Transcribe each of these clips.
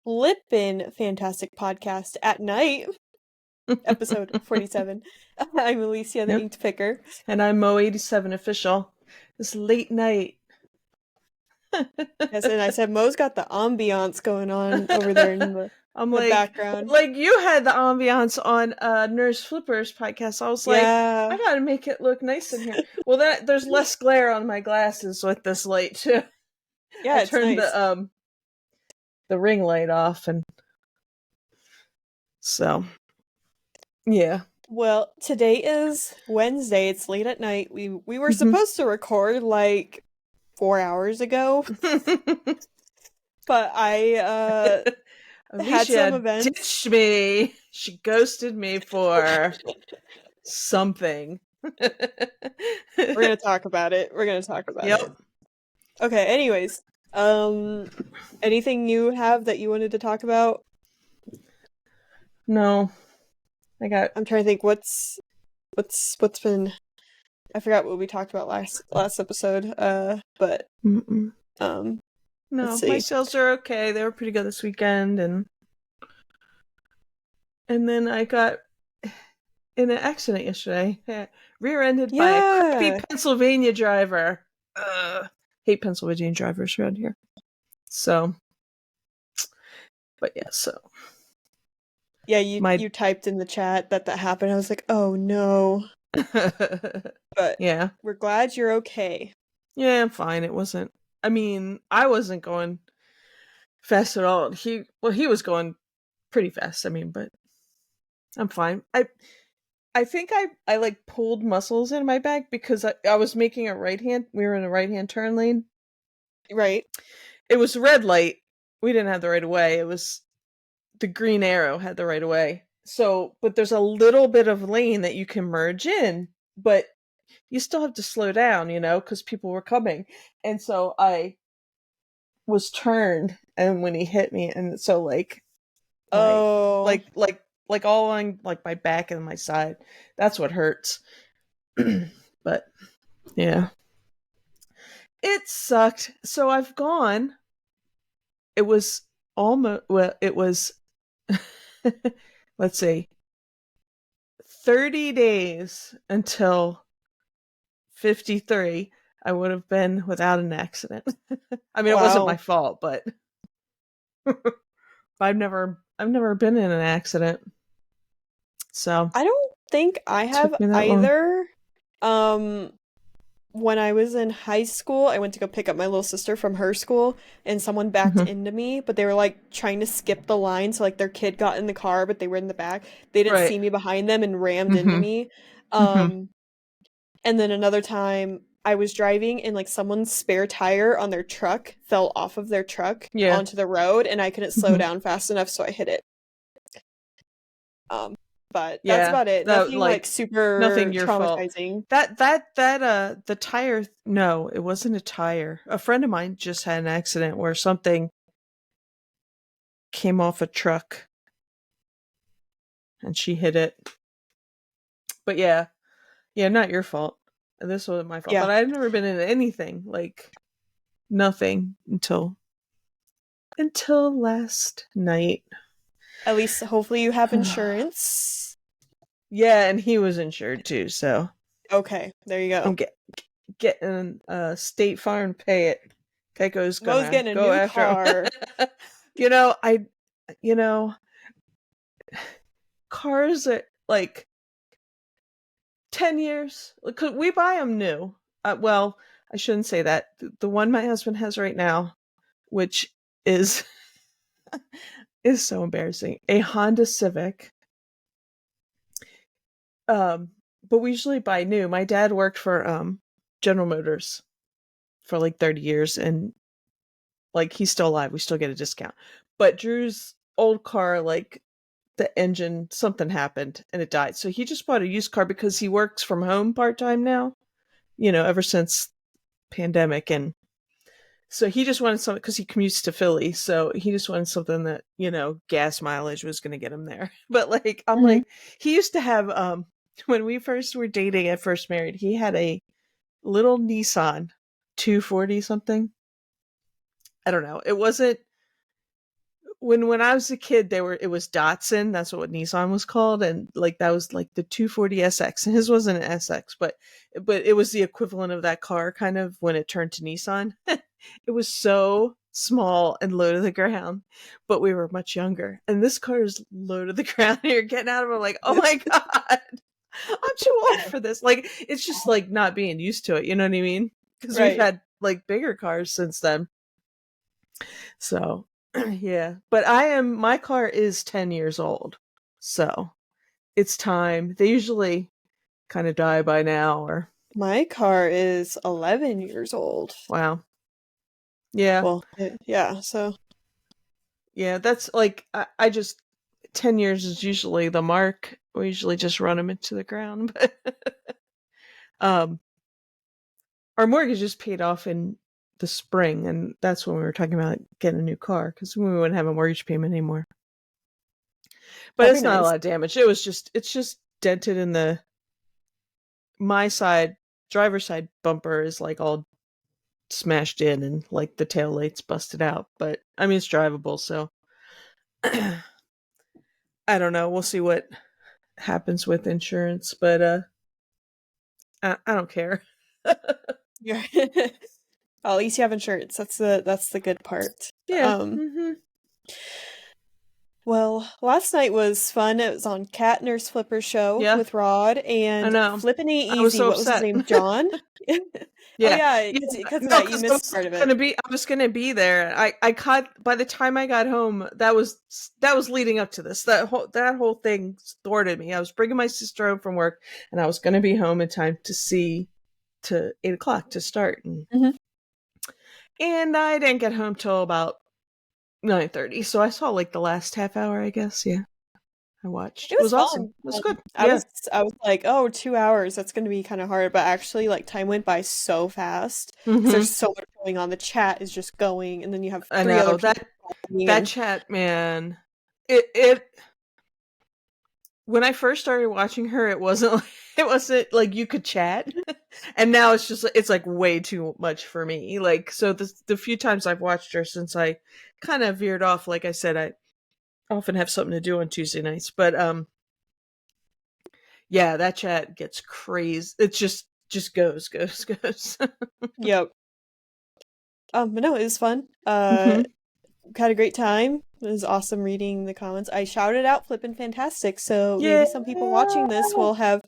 Flippin' Fantastic Podcast at Night, episode 47. I'm Alicia, the Yep. Inked Picker. And I'm Mo87 official. This late night. Yes, and I said Mo's got the ambiance going on over there in the, I'm the like, background. like you had the ambiance on Nurse Flipper's podcast. I was like, Yeah. I gotta make it look nice in here. Well, there's less glare on my glasses with this light too. Yeah, I it's turned nice. the ring light off, and so yeah. Well, today is Wednesday. It's late at night. We were Mhm. supposed to record like 4 hours ago, but I had some Alicia events. ditched me. She ghosted me for something. We're gonna talk about it. Yep. It. Okay, anyways. Anything you have that you wanted to talk about? No. I'm trying to think what's been. I forgot what we talked about last episode. But Mm-mm. no, No, my sales are okay. They were pretty good this weekend, and then I got in an accident yesterday. Rear-ended by a crappy Pennsylvania driver. Hate Pennsylvania drivers around here. So, but yeah, so. Yeah, you typed in the chat that happened. I was like, oh no. But yeah, we're glad you're okay. Yeah, I'm fine. It wasn't. I mean, I wasn't going fast at all. He was going pretty fast. I mean, but I'm fine. I think I like pulled muscles in my back because I was making a right hand. We were in a right hand turn lane. Right. It was red light. We didn't have the right of way. It was the green arrow had the right of way. So, but there's a little bit of lane that you can merge in, but you still have to slow down, because people were coming. And so I was turned, and when he hit me, and so like all on like my back and my side, that's what hurts. But yeah, it sucked. So I've gone. It was almost, well, it was let's see, 30 days until 53 I would have been without an accident. I mean, It wasn't my fault, but I've never been in an accident. So I don't think I have either. When I was in high school, I went to go pick up my little sister from her school, and someone backed into me, but they were like trying to skip the line, so like their kid got in the car, but they were in the back. They didn't see me behind them and rammed into me. And then another time I was driving and like someone's spare tire on their truck fell off of their truck onto the road, and I couldn't slow down fast enough, so I hit it. But that's about it. Nothing like super nothing your traumatizing. Fault. The tire, no, it wasn't a tire. A friend of mine just had an accident where something came off a truck and she hit it. But yeah, not your fault. This wasn't my fault. Yeah. But I've never been in anything, like nothing until last night. At least hopefully you have insurance. Yeah, and he was insured too, so. Okay, there you go. I'm getting State Farm pay it. Keiko's Mo's getting a new after car. Cars are like 10 years. Could we buy them new? Well, I shouldn't say that. The one my husband has right now, which is is so embarrassing, a Honda Civic. But we usually buy new. My dad worked for General Motors for like 30 years, and like he's still alive. We still get a discount. But Drew's old car, like the engine, something happened and it died. So he just bought a used car because he works from home part-time now, ever since pandemic. And so he just wanted something because he commutes to Philly. So he just wanted something that, gas mileage was going to get him there. But like, I'm like, he used to have, when we first were dating and first married, he had a little Nissan 240 something. I don't know. It wasn't when I was a kid, it was Datsun. That's what Nissan was called, and like that was like the 240 SX. And his wasn't an SX, but it was the equivalent of that car, kind of when it turned to Nissan. It was so small and low to the ground, but we were much younger. And this car is low to the ground. And you're getting out of it like, oh my god, I'm too old for this. Like it's just like not being used to it. You know what I mean? Because we've Right. had like bigger cars since then. So yeah, but my car is 10 years old. So it's time. They usually kind of die by now or My car is 11 years old. wow. Yeah. Well, yeah, so Yeah, that's like I just 10 years is usually the mark. We usually just run them into the ground, but um our mortgage is paid off in the spring, and that's when we were talking about getting a new car because we wouldn't have a mortgage payment anymore. But that'd be it's not a nice. lot of damage. It's just dented in the my side driver's side bumper is like all smashed in and like the tail light's busted out. But I mean it's drivable, so I don't know. We'll see what happens with insurance, but I don't care. Yeah. Well, at least you have insurance. That's the good part. Yeah. Um, Mm-hmm. well, last night was fun. It was on Cat Nurse Flipper's show Yeah. with Rod I and know. Flippin' I was Easy. so What was his upset. name? John? Oh Yeah. yeah, Yeah. because of No, that you because missed part of it. I was gonna be there. I caught by the time I got home, that was leading up to this. That whole thing thwarted me. I was bringing my sister home from work, and I was gonna be home in time to see to 8 o'clock to start, Mhm. and I didn't get home till about 9:30. So I saw like the last half hour, I guess. Yeah, I watched. It It was was awesome. fun. It was good. I Yeah. was I was like, oh, 2 hours. That's gonna be kind of hard, but actually, like, time went by so fast because Hmm. there's so much going on. The chat is just going, and then you have I three other know people talking, that and chat, man. It when I first started watching her, it wasn't it wasn't like you could chat, and now it's like way too much for me. Like so, the few times I've watched her since I kind of veered off, like I said, I often have something to do on Tuesday nights, but yeah, that chat gets crazy. It just goes. yep. But no, it was fun. Hmm. Had a great time. It was awesome reading the comments. I shouted out Flippin' Fantastic, so Yeah. maybe some people watching this will have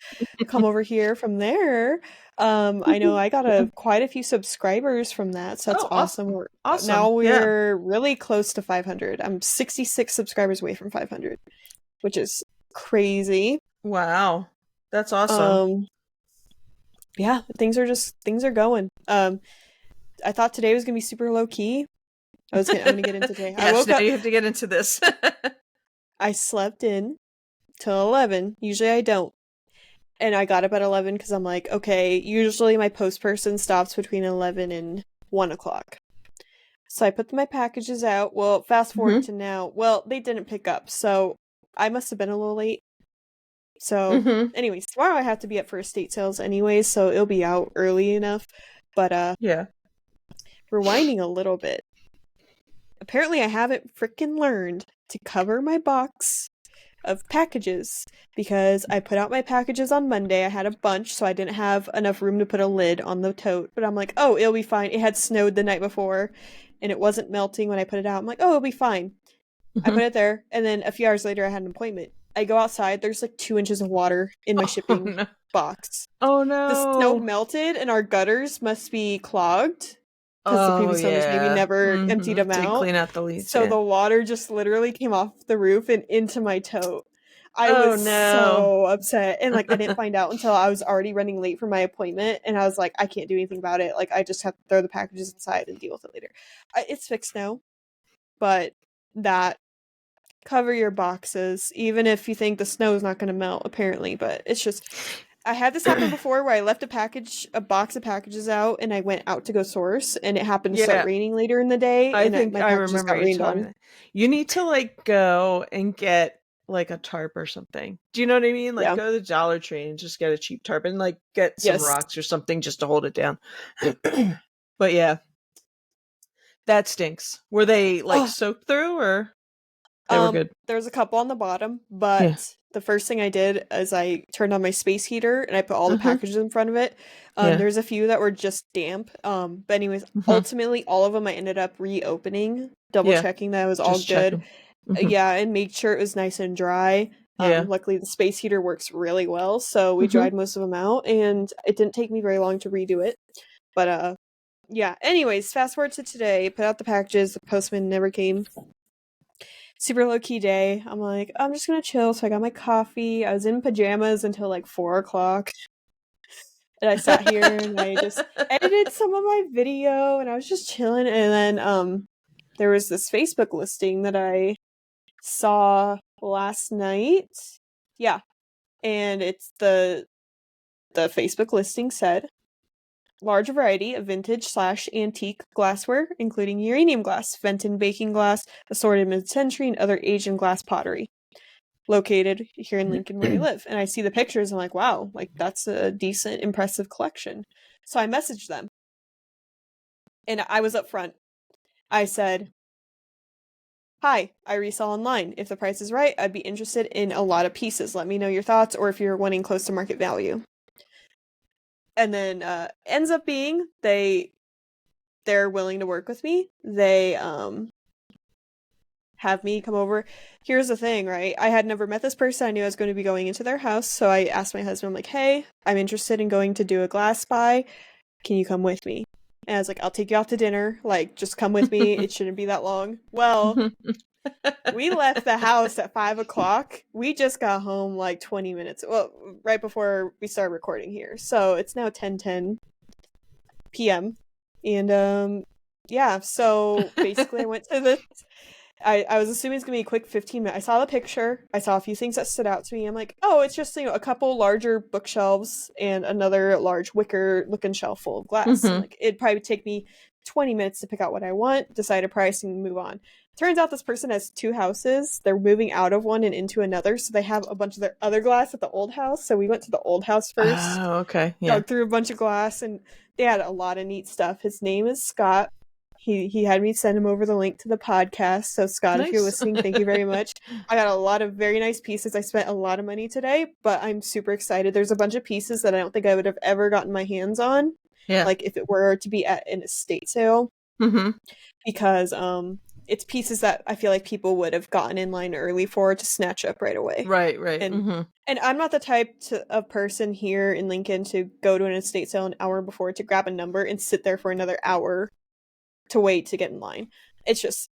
come over here from there. I know I got quite a few subscribers from that, so that's Oh, awesome. awesome. Now Awesome. Yeah. we're really close to 500. I'm 66 subscribers away from 500, which is crazy. Wow. That's awesome. Um, yeah, things are going. I thought today was gonna be super low key. I'm gonna get into today. I Yes, woke now up. you have to get into this. I slept in till 11. Usually I don't. And I got up at 11 because I'm like, okay, usually my post person stops between 11 and 1 o'clock. So I put my packages out. Well, fast forward Hmm. to now. Well, they didn't pick up, so I must have been a little late. So, Hmm. anyways, tomorrow I have to be up for estate sales anyways, so it'll be out early enough. But, Yeah. rewinding a little bit. Apparently I haven't frickin' learned to cover my box of packages because I put out my packages on Monday. I had a bunch, so I didn't have enough room to put a lid on the tote. But I'm like, oh, it'll be fine. It had snowed the night before and it wasn't melting when I put it out. I'm like, oh, it'll be fine. I Hmm. put it there, and then a few hours later, I had an appointment. I go outside, there's like 2 inches of water in my Oh shipping no. box. Oh The snow no. melted, and our gutters must be clogged because the Oh previous owners maybe yeah. never emptied them Didn't out. clean out the leads, So yeah. the water just literally came off the roof and into my tote. I Oh was no. so upset. And like I didn't find out until I was already running late for my appointment. And I was like, I can't do anything about it. Like I just have to throw the packages inside and deal with it later. It's fixed now. But that cover your boxes, even if you think the snow is not going to melt, apparently. But it's just I had this happen before where I left a box of packages out, and I went out to go source, and it happened to start Yeah. raining later in the day, I and think my I packages remember got you rained telling me on. that. You need to like go and get like a tarp or something. Do you know what I mean? Like Yeah. go to the Dollar Tree and just get a cheap tarp and like get some Yes. rocks or something just to hold it down. But yeah, that stinks. Were they like Oh, soaked through or? They were good. There's a couple on the bottom, Yeah. but the first thing I did is I turned on my space heater and I put all the packages in front of it. Yeah. There's a few that were just damp. But anyways, ultimately all of them I ended up reopening, double checking that it was all good. Yeah, and made sure it was nice and dry. Luckily the space heater works really well, so we dried most of them out, and it didn't take me very long to redo it. But yeah. Anyways, fast forward to today. Put out the packages. The postman never came. Super low key day. I'm like, I'm just gonna chill. So I got my coffee. I was in pajamas until like 4 o'clock. And I sat here and I just edited some of my video and I was just chilling. And then there was this Facebook listing that I saw last night. Yeah. And it's the Facebook listing said large variety of vintage/antique glassware, including uranium glass, Venton baking glass, assorted mid-century, and other Asian glass pottery, located here in Lincoln where we live. And I see the pictures and I'm like, wow, like that's a decent, impressive collection. So I messaged them. And I was up front. I said, hi, I resell online. If the price is right, I'd be interested in a lot of pieces. Let me know your thoughts or if you're wanting close to market value. And then ends up being they're willing to work with me. They have me come over. Here's the thing, right? I had never met this person. I knew I was going to be going into their house, so I asked my husband, I'm like, hey, I'm interested in going to do a glass buy. Can you come with me? And I was like, I'll take you out to dinner. Like, just come with me. It shouldn't be that long. Well, we left the house at 5 o'clock. We just got home like 20 minutes. Well, right before we started recording here. So it's now 10:10 p.m. And yeah, so basically I went to the I was assuming it's gonna be a quick 15 minutes. I saw the picture. I saw a few things that stood out to me. I'm like, oh, it's just, a couple larger bookshelves and another large wicker looking shelf full of glass. Like, it'd probably take me 20 minutes to pick out what I want, decide a price, and move on. Turns out this person has 2 houses. They're moving out of one and into another, so they have a bunch of their other glass at the old house. So we went to the old house first. Oh, okay. Yeah. Dug through a bunch of glass, and they had a lot of neat stuff. His name is Scott. He had me send him over the link to the podcast. So Scott, if you're listening, thank you very much. I got a lot of very nice pieces. I spent a lot of money today, but I'm super excited. There's a bunch of pieces that I don't think I would have ever gotten my hands on. Yeah. Like if it were to be at an estate sale. Because it's pieces that I feel like people would have gotten in line early for to snatch up right away. Right. And I'm not the type of person here in Lincoln to go to an estate sale an hour before to grab a number and sit there for another hour to wait to get in line. It's just,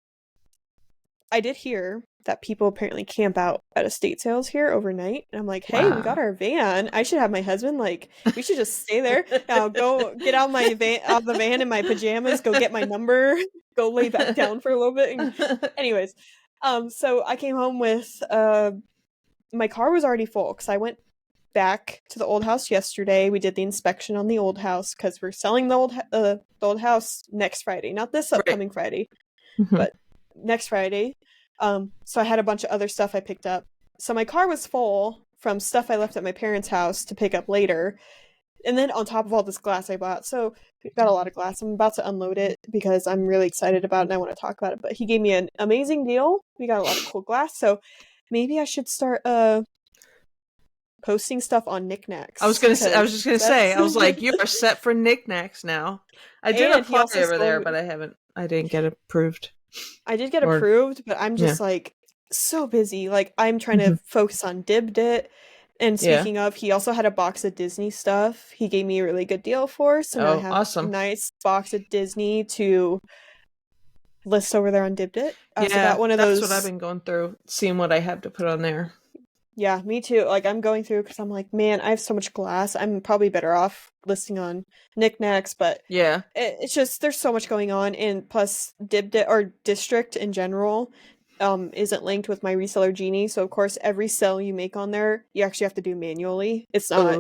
I did hear that people apparently camp out at estate sales here overnight. And I'm like, hey, we got our van. I should have my husband, like, we should just stay there. I'll go get out of the van in my pajamas, go get my number, go lay back down for a little bit. And anyways, so I came home with, my car was already full because I went back to the old house yesterday. We did the inspection on the old house because we're selling the old house next Friday, not this upcoming Friday, but next Friday. So I had a bunch of other stuff I picked up. So my car was full from stuff I left at my parents' house to pick up later. And then on top of all this glass I bought. So we've got a lot of glass. I'm about to unload it because I'm really excited about it and I want to talk about it. But he gave me an amazing deal. We got a lot of cool glass. So maybe I should start posting stuff on knickknacks. I was just gonna say, I was like, you are set for knickknacks now. I did apply over there, but I didn't get approved. I did get approved, but I'm just like so busy. Like I'm trying to focus on Dibbed It. And speaking of, he also had a box of Disney stuff. He gave me a really good deal for, so now I have a nice box of Disney to list over there on Dibbed It. Got one of those. That's what I've been going through, seeing what I have to put on there. Yeah, me too. Like, I'm going through because I'm like, man, I have so much glass. I'm probably better off listing on knickknacks, but it's just there's so much going on, and plus, or District in general isn't linked with my reseller Genie. So of course, every sell you make on there, you actually have to do manually. It's not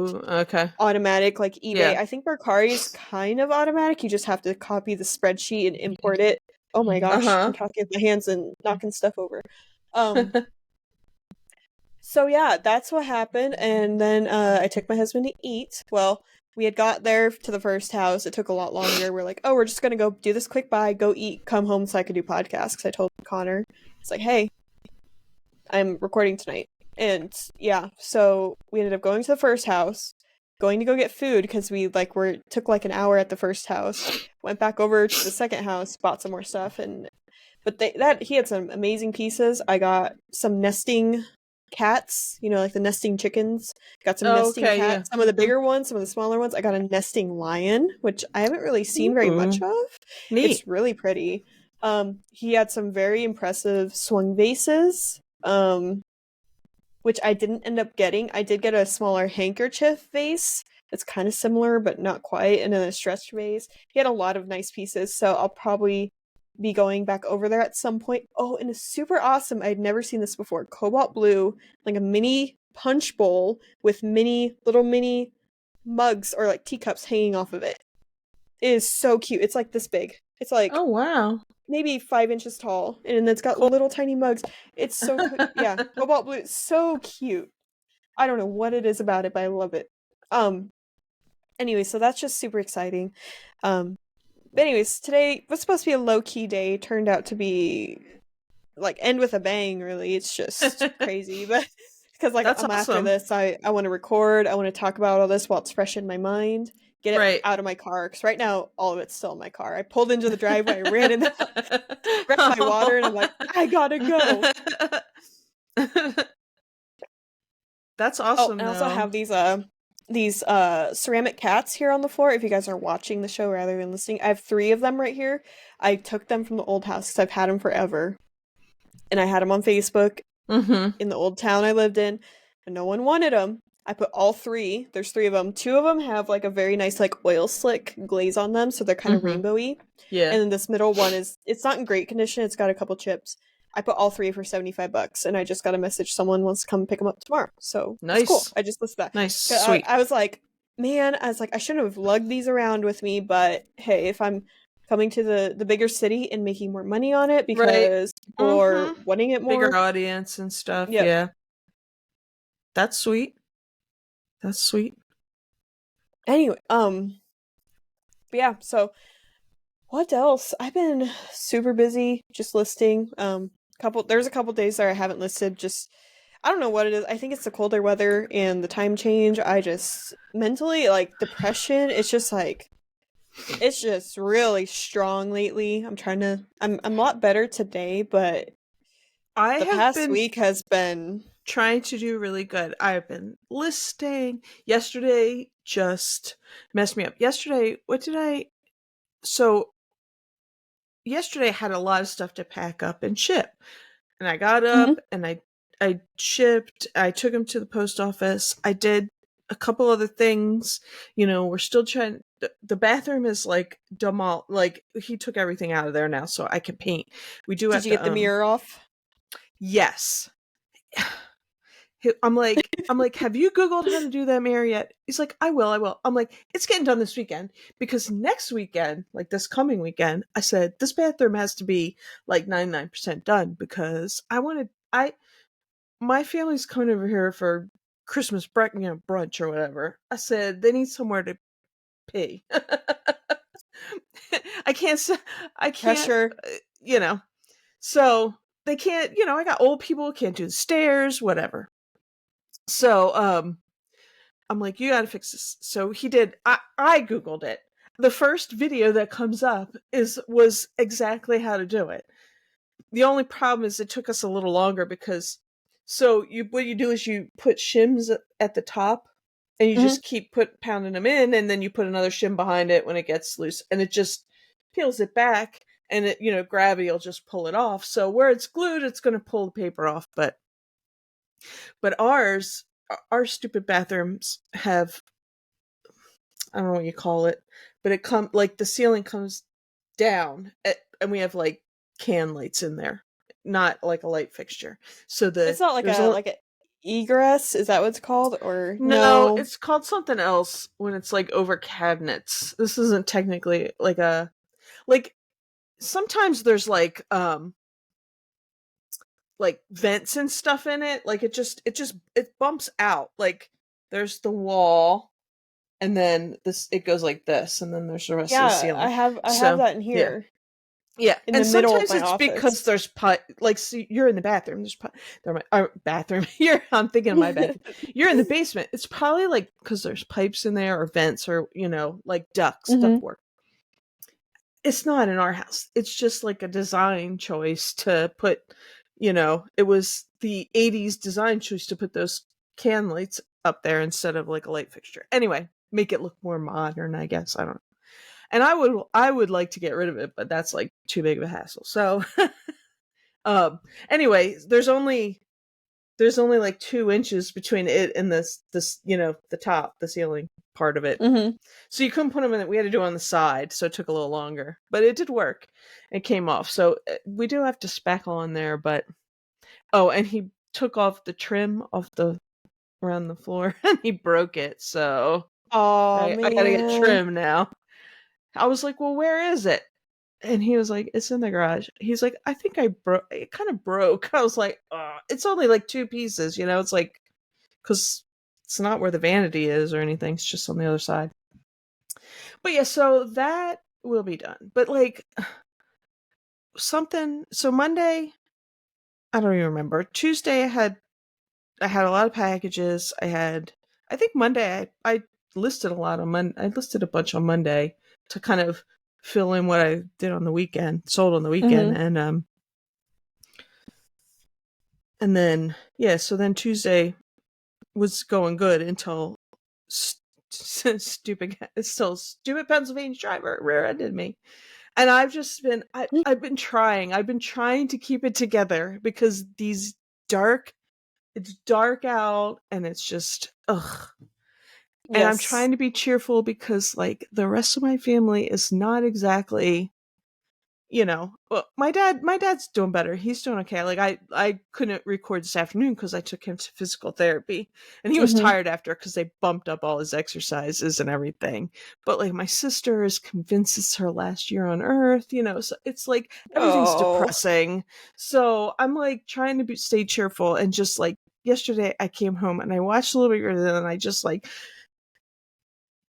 automatic like eBay. I think Mercari is kind of automatic. You just have to copy the spreadsheet and import it. Oh my gosh, I'm talking with my hands and knocking stuff over. So yeah, that's what happened. And then I took my husband to eat. Well, we had got there to the first house. It took a lot longer. We're like, oh, we're just going to go do this quick buy, go eat, come home so I could do podcasts. Because I told Connor, it's like, hey, I'm recording tonight. And yeah, so we ended up going to the first house, going to go get food because we like were took like an hour at the first house. Went back over to the second house, bought some more stuff, and but that he had some amazing pieces. I got some nesting cats, like the nesting chickens. Got some Oh, nesting okay, yeah. cats, some of the bigger ones, some of the smaller ones. I got a nesting lion, which I haven't really seen very much Ooh, of. neat. It's really pretty. He had some very impressive swung vases. Which I didn't end up getting. I did get a smaller handkerchief vase. It's kind of similar, but not quite, and then a stretch vase. He had a lot of nice pieces, so I'll probably be going back over there at some point. Oh, and it's super awesome. I'd never seen this before. Cobalt blue, like a mini punch bowl with little mini mugs or like teacups hanging off of it. It is so cute. It's like this big. It's like Oh, wow. maybe 5 inches tall, and it's got Cool. little tiny mugs. It's so yeah, cobalt blue. It's so cute. I don't know what it is about it, but I love it. Um. Anyway, so that's just super exciting. Um. But anyways, today was supposed to be a low key day. Turned out to be like end with a bang. Really, it's just crazy. But because like That's I'm after awesome. this, I want to record. I want to talk about all this while it's fresh in my mind. Get it Right. out of my car because right now all of it's still in my car. I pulled into the driveway, I ran in the house, grabbed my water, and I'm like, I gotta go. That's Oh, awesome and I also though. have these ceramic cats here on the floor. If you guys are watching the show rather than listening, I have three of them right here. I took them from the old house because I've had them forever, and I had them on Facebook Mm-hmm. in the old town I lived in, and no one wanted them. I put all three. There's three of them. Two of them have like a very nice like oil slick glaze on them, so they're kind of Mm-hmm. rainbowy. Yeah. And then this middle one it's not in great condition. It's got a couple chips. I put all three for $75, and I just got a message someone wants to come pick them up tomorrow. So that's cool. Nice. I just listed that. Nice. 'Cause Sweet. I was like, man, I was like, I shouldn't have lugged these around with me, but hey, if I'm coming to the bigger city and making more money on it Right. because people are Mm-hmm. wanting it Bigger more, audience and stuff. yep. Yeah. That's sweet. That's sweet. Anyway, but yeah, so what else? I've been super busy just listing. There's a couple days there I haven't listed, just I don't know what it is. I think it's the colder weather and the time change. I just mentally like depression, it's just really strong lately. I'm a lot better today, but I the have past been week has been trying to do really good. I've been listing. Yesterday just messed me up. Yesterday, what did I so yesterday I had a lot of stuff to pack up and ship. And I got Mhm. up and I shipped, I took him to the post office. I did a couple other things. We're still trying the bathroom is like like he took everything out of there now so I can paint. We do Did have you to get the mirror off? yes. I'm like, have you Googled how to do that, Mary, yet? He's like, I will. I'm like, it's getting done this weekend because next weekend, like this coming weekend, I said this bathroom has to be like 99% done because my family's coming over here for Christmas brunch or whatever. I said they need somewhere to pee. I can't. I can't. Pressure. uh, You know. So they can't. I got old people can't do the stairs. Whatever. So I'm like, you gotta fix this. So he did. I googled it. The first video that comes up was exactly how to do it. The only problem is it took us a little longer because what you do is you put shims at the top and you Mhm. just keep pounding them in and then you put another shim behind it when it gets loose and it just peels it back and gravity will just pull it off. So where it's glued, it's going to pull the paper off, but our stupid bathrooms have, I don't know what you call it, but it like the ceiling comes down and we have like can lights in there, not like a light fixture. So It's not like there's a a like a egress, is that what it's called? Or no, no? it's called something else when it's like over cabinets. This isn't technically like a like sometimes there's like vents and stuff in it. Like it bumps out. Like there's the wall and then this it goes like this and then there's the rest of the Yeah, ceiling. I have So that in yeah. here. Yeah, in and the middle of sometimes my it's because office. there's like, see, you're in the bathroom. Bathroom. You're I'm thinking of my bathroom. You're in the basement. It's probably like because there's pipes in there or vents or like Hmm. ductwork. It's not in our house. It's just like a design choice to put. It was the '80s design choice to put those can lights up there instead of like a light fixture. Anyway, make it look more modern. I guess I don't know. And I would like to get rid of it, but that's like too big of a hassle. So um anyway, there's only like 2 inches between it and this the top, the ceiling part of it. Hmm. So you couldn't put them in it. We had to do it on the side, so it took a little longer, but it did work. It came off. So we do have to spackle on there, but oh, and he took off the trim off the around the floor and he broke it. So Oh I gotta get man. trim now. I was like, well, where is it? And he was like, it's in the garage. He's like, I think I broke it, kind of broke. I was like, it's only like 2 pieces, it's like, because it's not where the vanity is or anything, it's just on the other side. But yeah, so that will be done. But like so Monday, I don't even remember. Tuesday I had a lot of packages. I think Monday I listed a lot on Monday. I listed a bunch on Monday to kind of fill in what I did on the weekend, sold on the weekend, Hmm. and then yeah, so then Tuesday was going good until stupid Pennsylvania driver rear-ended me. And I've been trying to keep it together because it's dark out and it's just ugh. And I'm Yes. trying to be cheerful because like the rest of my family is not exactly, well, my dad's doing better. He's doing okay. Like I couldn't record this afternoon because I took him to physical therapy and he was Hmm. tired after because they bumped up all his exercises and everything. But like my sister is convinced it's her last year on earth, so it's like everything's Oh. depressing. So I'm like trying to stay cheerful and just like yesterday I came home and I watched a little bit and then I just like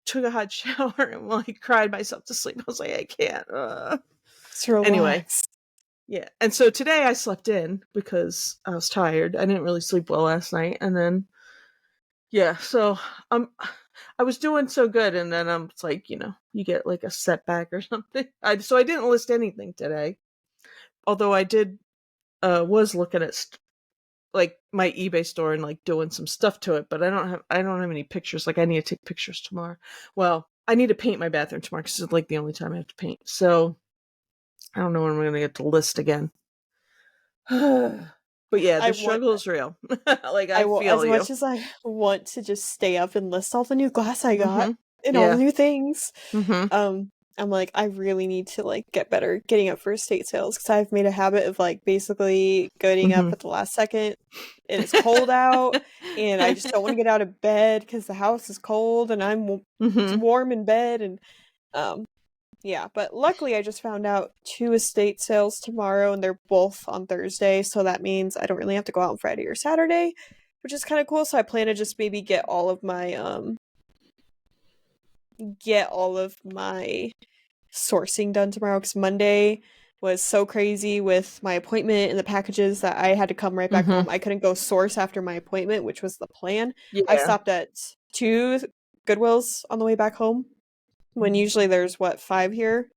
took a hot shower and like cried myself to sleep. I was like, I can't. Just Anyway, relax. yeah. And so today I slept in because I was tired. I didn't really sleep well last night. And then, yeah, so um, I was doing so good. And then it's like, you get like a setback or something. So I didn't list anything today. Although I was looking at like my eBay store and like doing some stuff to it, but I don't have any pictures. Like I need to take pictures tomorrow. Well, I need to paint my bathroom tomorrow because it's like the only time I have to paint. So I don't know when I'm going to get to list again. But yeah, I the want struggle is real. Like I I will, feel as you. much as I want to just stay up and list all the new glass I got Mhm. and all the Yeah. new things. Mhm. I'm like, I really need to like get better getting up for estate sales because I've made a habit of like basically getting up Mhm. at the last second and it's cold out and I just don't want to get out of bed because the house is cold and it's Mhm. warm in bed and um yeah, but luckily I just found out two estate sales tomorrow and they're both on Thursday, so that means I don't really have to go out on Friday or Saturday, which is kind of cool. So I plan to just maybe get all of my sourcing done tomorrow because Monday was so crazy with my appointment and the packages that I had to come right back Mhm. home. I couldn't go source after my appointment, which was the plan. I Yeah. stopped at two Goodwills on the way back home when usually there's what, five here?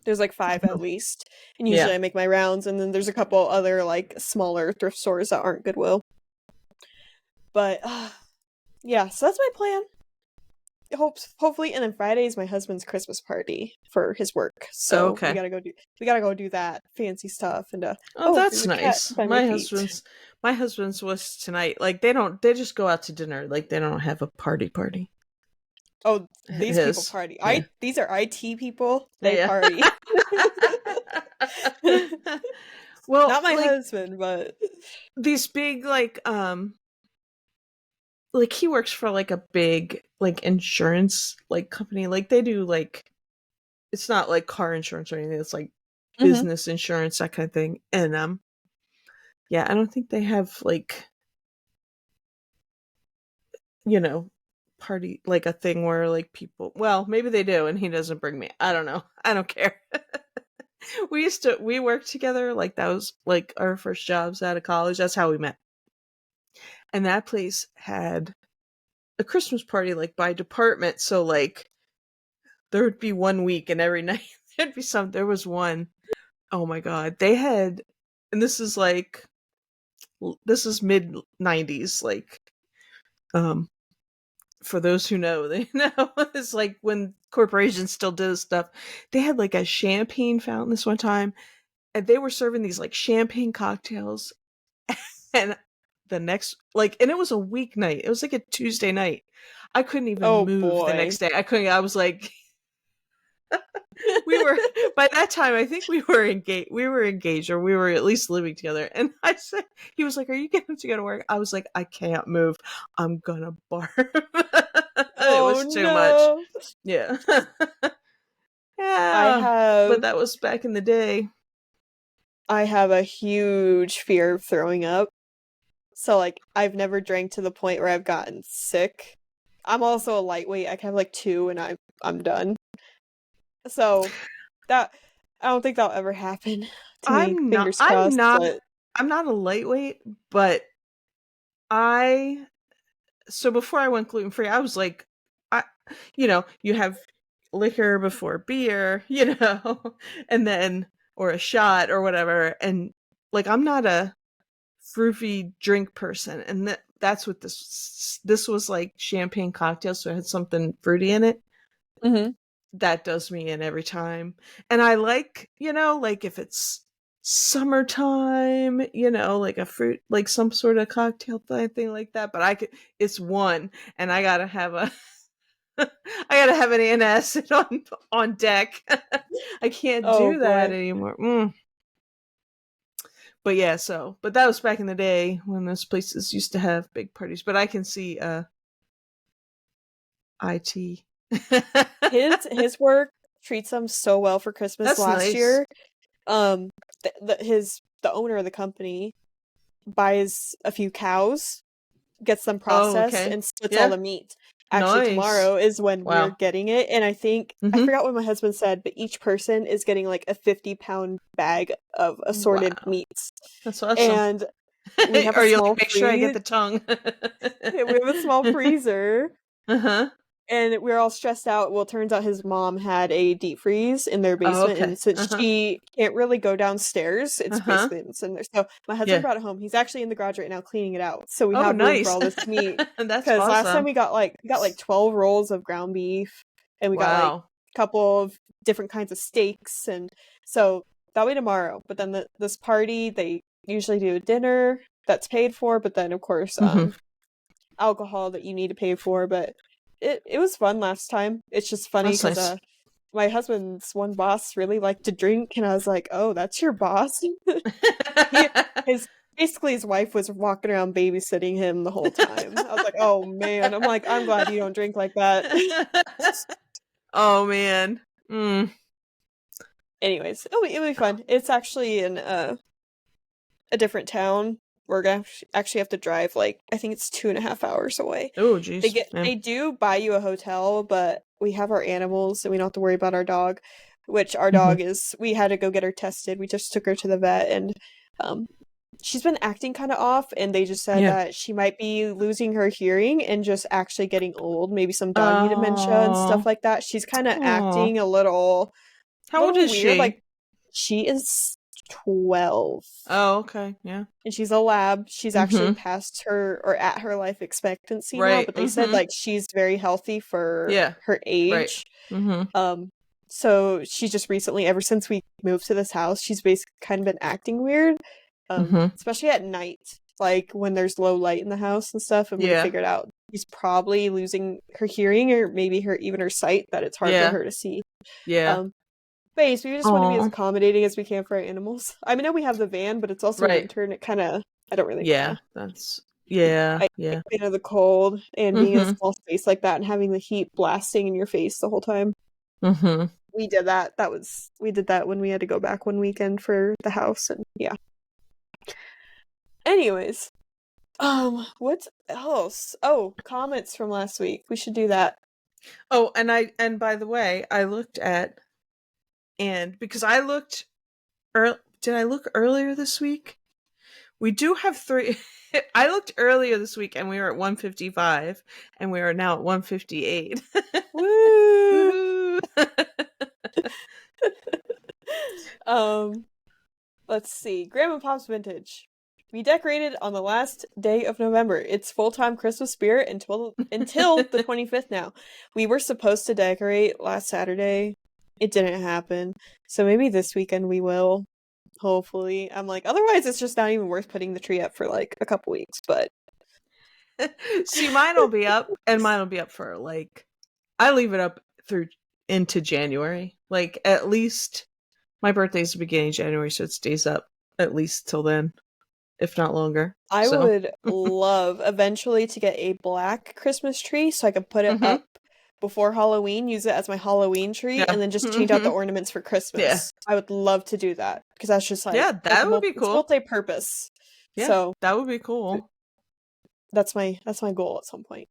There's like five at Mhm. least. And Yeah. usually I make my rounds and then there's a couple other like smaller thrift stores that aren't Goodwill. But yeah, so that's my plan. Hopefully, and then Friday is my husband's Christmas party for his work. So Okay. we gotta go do that fancy stuff and Oh, oh, there's that's a cat nice. by my feet. My husband's was tonight. Like they just go out to dinner. Like they don't have a party. Oh, these people His. party. Yeah. These are IT people. They Yeah. party. Well, Not my like husband, but these big like he works for like a big like insurance like company. Like they do like it's not like car insurance or anything. It's like hmm. business insurance, that kind of thing. And yeah, I don't think they have like, you know, party like a thing where like people well, maybe they do and he doesn't bring me. I don't know. I don't care. we worked together, like that was like our first jobs out of college. That's how we met. And that place had a Christmas party like by department, so like there would be one week and every night there'd be some there was one. Oh my god. They had, and this is mid 90s, like um for those who know, they know it's like when corporations still did stuff. They had like a champagne fountain this one time, and they were serving these like champagne cocktails. And the next, like, and it was a weeknight. It was like a Tuesday night. I couldn't even Oh move the boy. next day. I couldn't. I was like, we were by that time. I think we were engaged. We were engaged, or we were at least living together. And I said, he was like, "Are you getting to go to work?" I was like, "I can't move. I'm gonna barf." It Oh was too much. no. Yeah. I Yeah. But have that was back in the day. I have a huge fear of throwing up. So like I've never drank to the point where I've gotten sick. I'm also a lightweight. I can have like two and I'm done. So that I don't think that'll ever happen to me. I'm not. Fingers I'm crossed, not. but I'm not a lightweight, but I so before I went gluten free, I was like, I, you have liquor before beer, and then or a shot or whatever, and like I'm not a fruity drink person, and that's what this was like champagne cocktail, so it had something fruity in it. Mhm. That does me in every time, and I like like if it's summertime, like a fruit, like some sort of cocktail thing like that. But it's one, and I gotta have a, I gotta have an antacid on deck. I can't Oh do that boy. anymore. But yeah, but that was back in the day when those places used to have big parties. But I can see IT. His work treats them so well for Christmas That's last nice. year. The owner of the company buys a few cows, gets them Oh, processed, okay. and splits all Yeah. the meat. Actually, Nice. tomorrow is when we're Wow. getting it, and I think I Mm-hmm. forgot what my husband said, but each person is getting like a 50-pound bag of assorted Wow. meats. That's awesome. And we have a Or you like small make sure I get freeze. the tongue. We have a small freezer. Uh-huh. And we are all stressed out. Well, it turns out his mom had a deep freeze in their Oh, basement, okay. and since Uh-huh. she can't really go downstairs, it's Uh-huh. basically in there. So my husband Yeah. brought it home. He's actually in the garage right now cleaning it out, so we Oh, have room for nice. all this meat. That's Because last time awesome. we got like 12 rolls of ground beef, and we got like Wow. a couple of different kinds of steaks, and so that'll be tomorrow. But then this party, they usually do a dinner that's paid for, but then of course, Mm-hmm. alcohol that you need to pay for, but it was fun last time. It's just funny That's because nice. my husband's one boss really liked to drink, and I was like, "Oh, that's your boss." he his Basically his wife was walking around babysitting him the whole time. I was like, "Oh man," I'm like, "I'm glad you don't drink like that." Oh man. Mm. Anyways, it'll be fun. It's actually in a different town. We're gonna actually have to drive like I think it's 2.5 hours away. Oh, jeez. Yeah. They do buy you a hotel, but we have our animals and we don't have to worry about our dog. Which our Mm-hmm. dog is we had to go get her tested. We just took her to the vet and um she's been acting kind of off and they just said Yeah. that she might be losing her hearing and just actually getting old, maybe some doggy dementia and stuff Oh. like that. She's kind of Oh. acting How old little is weird she? like she is 12 Oh, okay. Yeah. and she's a lab. She's actually Mm-hmm. past her or at her life expectancy now, Right. but they said Mm-hmm. like she's very healthy for Yeah. her Right. age. Mm-hmm. Um, so she's just recently, ever since we moved to this house, she's basically kind of been acting weird. Mm-hmm. Especially at night, like when there's low light in the house and stuff, and we Yeah. figured out she's probably losing her hearing or maybe her sight that it's hard for Yeah. her to see. Yeah. Um, but anyways, we just want to be as Oh. accommodating as we can for our animals. I mean, I know we have the van, but it's also Right. winter and it kind of I don't really want Yeah. to. That's yeah. I Yeah. get of the cold and being in a Mm-hmm. small space like that and having the heat blasting in your face the whole time. Mm-hmm. We did that. We did that when we had to go back one weekend for the house and yeah. Anyways, what else? Oh, comments from last week. We should do that. Oh, and by the way, I looked at, and because I looked Did I look earlier this week? We do have 3. I looked earlier this week and we were at 155 and we are now at 158. Woo! Woohoo! um, let's see. Grandma Pop's Vintage. We decorated on the last day of November. It's full-time Christmas spirit until the 25th now. We were supposed to decorate last Saturday. It didn't happen. So maybe this weekend we will. Hopefully. I'm like, otherwise it's just not even worth putting the tree up for like a couple weeks, but See, mine will be up and mine will be up for like, I leave it up through into January. Like at least my birthday's the beginning of January, so it stays up at least till then, if not longer. I So would love eventually to get a black Christmas tree so I could put it mm-hmm. up before Halloween, use it as my Halloween tree, Yeah. and then just change out the Mm-hmm. ornaments for Yeah. Christmas. I would love to do that because that's just like Yeah, that would be it's cool. multi-purpose. Yeah, So that would be cool. that's my goal at some point.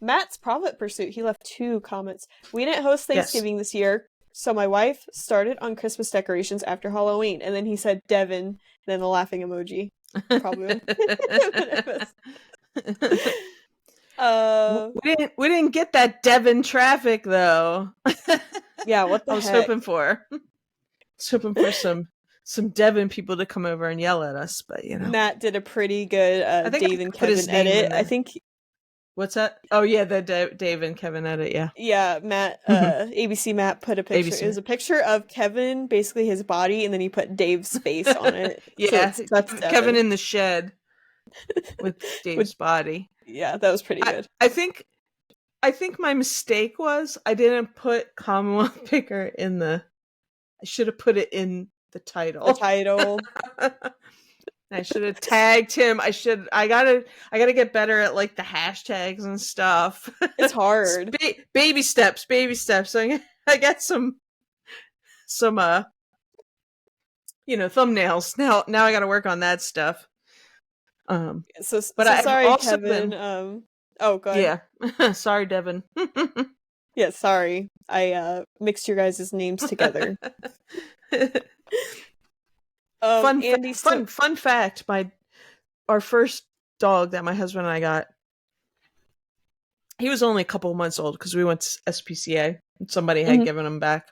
Matt's Profit Pursuit, he left 2 comments. We didn't host Thanksgiving this year, so my wife started on Christmas decorations after Halloween, and then he said Devin, and then the laughing emoji. Probably. We didn't get that Devon traffic though. Yeah, what the I was heck? hoping for. Some Devon people to come over and yell at us, but you know. Matt did a pretty good I think Dave I and put his Kevin name in edit. there. I think What's that? Oh yeah, the Dave and Kevin edit, yeah. yeah, Matt ABC Matt put a picture. ABC. It was a picture of Kevin, basically his body, and then he put Dave's face on it. Yeah, So that's Kevin in the shed with Dave's body. Yeah, that was pretty good. I think my mistake was I didn't put Commonwealth Picker in the. I should have put it in the title. The title. I should have tagged him. I gotta get better at like the hashtags and stuff. It's hard. Baby steps. So I got some thumbnails. Now I gotta work on that stuff. Sorry, Kevin. Oh, go ahead. Yeah. Sorry, Devin. Yeah, sorry. I mixed your guys' names together. Fun fact, our first dog that my husband and I got, he was only a couple months old because we went to SPCA. Somebody had given him back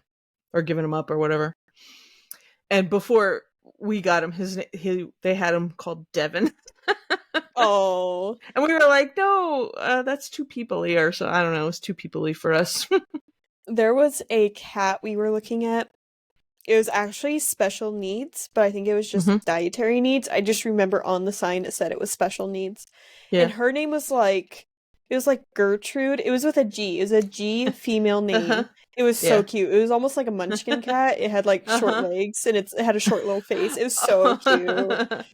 or given him up or whatever. And before we got him, they had him called Devin. Oh. And we were like, no, that's too people-y, or so I don't know, it was too people-y for us. There was a cat we were looking at. It was actually special needs, but I think it was just dietary needs. I just remember on the sign it said it was special needs. Yeah. And her name was like Gertrude. It was with a G. It was a G female name. It was so cute. It was almost like a munchkin cat. It had like short legs and it had a short little face. It was so cute.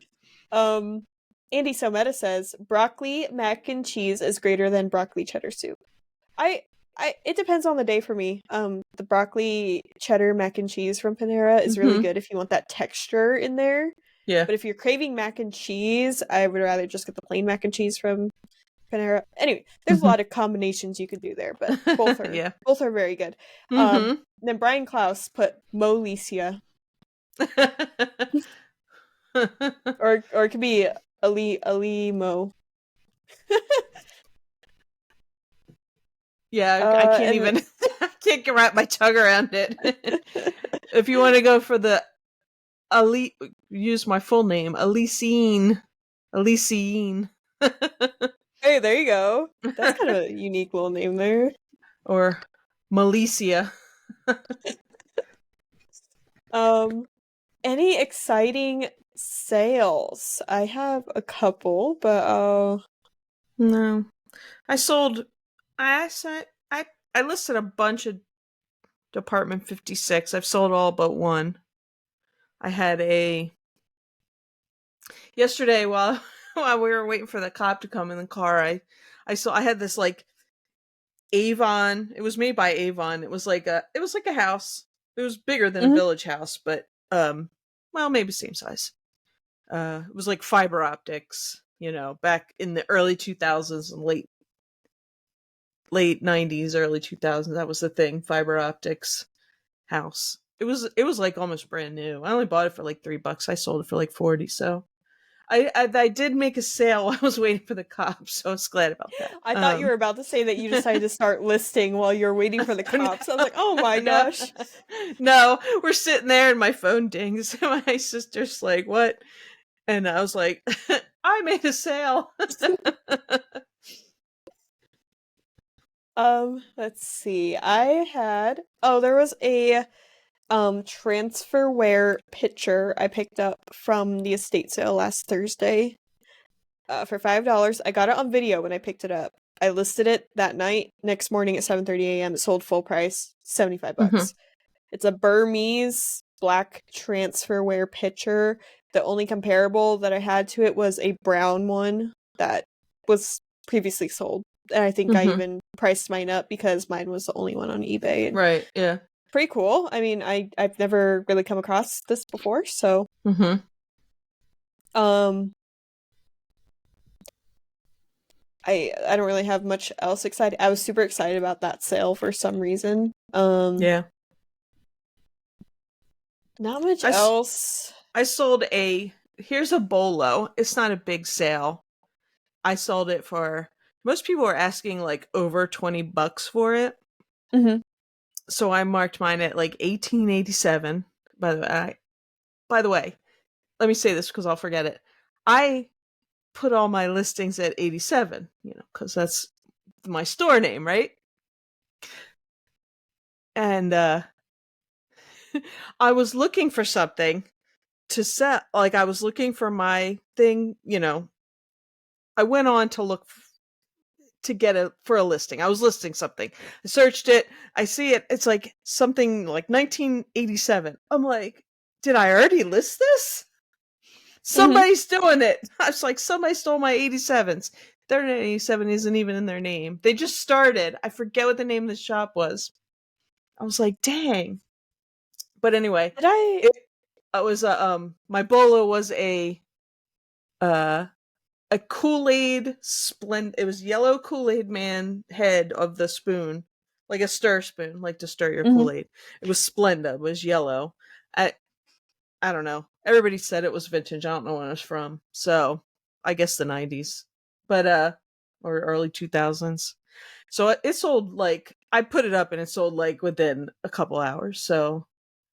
Andy Someta says broccoli mac and cheese is greater than broccoli cheddar soup. It depends on the day for me. The broccoli cheddar mac and cheese from Panera is really good if you want that texture in there. Yeah. But if you're craving mac and cheese, I would rather just get the plain mac and cheese from Panera. Anyway, there's a lot of combinations you could do there, but both are both are very good. Then Brian Klaus put Molicia. or it could be Ali Mo. Yeah, I can't even can't wrap my tongue around it. If you want to go for the use my full name, Alicine. Hey, there you go. That's kind of a unique little name there. Or Malicia. Any exciting sales? I have a couple, but no. I listed a bunch of Department 56. I've sold all but one. I had yesterday while we were waiting for the cop to come in the car, I had this like Avon. It was made by Avon. It was like a house. It was bigger than a village house, but well, maybe same size. It was like fiber optics, back in the early 2000s and late 90s, early 2000s. That was the thing, fiber optics house. It was like almost brand new. I only bought it for like $3. I sold it for like 40. So I did make a sale while I was waiting for the cops, so I was glad about that. I thought you were about to say that you decided to start listing while you were waiting for the no, cops. I was like, oh my no, gosh. no, we're sitting there and my phone dings. My sister's like, "What?" And I was like, "I made a sale." Let's see. There was a transferware pitcher I picked up from the estate sale last Thursday for $5. I got it on video when I picked it up. I listed it that night. Next morning at 7:30 a.m. it sold full price, 75 Mhm. bucks. It's a Burmese black transferware pitcher. The only comparable that I had to it was a brown one that was previously sold. And I think I Mhm. even priced mine up because mine was the only one on eBay. And Right. Yeah. pretty cool. I mean, I've never really come across this before, so Mhm. um I don't really have much else excited. I was super excited about that sale for some reason. Yeah. Not much I else. I sold a here's a bolo. It's not a big sale. I sold it for most people were asking like over $20 for it. Mhm. So I marked mine at like 1887. By the way, let me say this because I'll forget it. I put all my listings at 87, cuz that's my store name, right? And I was looking for something to sell, like I was looking for my thing. I went on to look to get it for a listing. I was listing something. I searched it. I see it. It's like something like 1987. I'm like, did I already list this? Mhm. Somebody's doing it. I was like, somebody stole my 87s. Their 87 isn't even in their name. They just started. I forget what the name of the shop was. I was like, dang. But anyway, Did I it, it was my bolo was uh a Kool-Aid splend it was yellow Kool-Aid man head of the spoon, like a stir spoon, like to stir your Mhm. Kool-Aid. It was Splenda, it was yellow. I don't know. Everybody said it was vintage. I don't know when it was from. So I guess the 90s. But or early 2000s. So it sold like I put it up and it sold like within a couple hours. So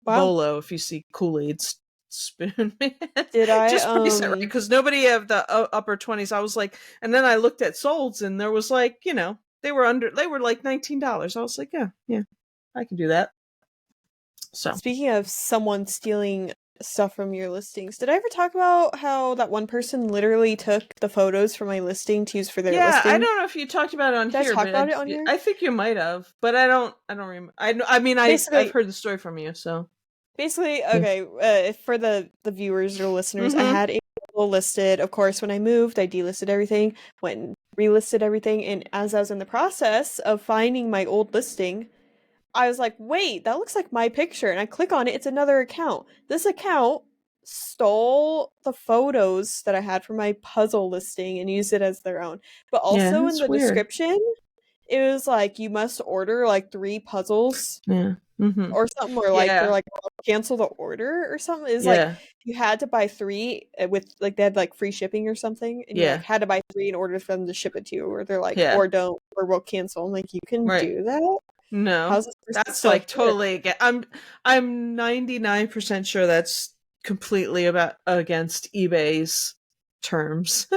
Wow. bolo if you see Kool-Aid spoon man. Did I Just price it right because nobody of the upper 20s. I was like, and then I looked at solds and there was like, they were like $19. I was like, yeah, yeah, I can do that. So speaking of someone stealing stuff from your listings, did I ever talk about how that one person literally took the photos from my listing to use for their yeah, I listing? don't know if you talked about it on Did I here, talk about but it on here? I think you might have, but I don't remember. I mean, I've Basically, heard the story from you, so yeah. okay, for the viewers or listeners, I Mm-hmm. had a photo listed. Of course, when I moved, I delisted everything, went and relisted everything, and as I was in the process of finding my old listing, I was like, wait, that looks like my picture. And I click on it, it's another account. This account stole the photos that I had for my puzzle listing and used it as their own. But Yeah, also in that's the weird. description, it was like, you must order like 3 puzzles Yeah. Mm-hmm. or something, or like they're Yeah. like, "Oh, cancel the order or something. Is like, Yeah. you had to buy three with like, they had like free shipping or something. And you like Yeah. had to buy three in order for them to ship it to you. Or they're like, Yeah. or don't, or we'll cancel. I'm like, you can Right. do that? No. How's this person That's still like here? totally I'm 99% sure that's completely about against eBay's terms.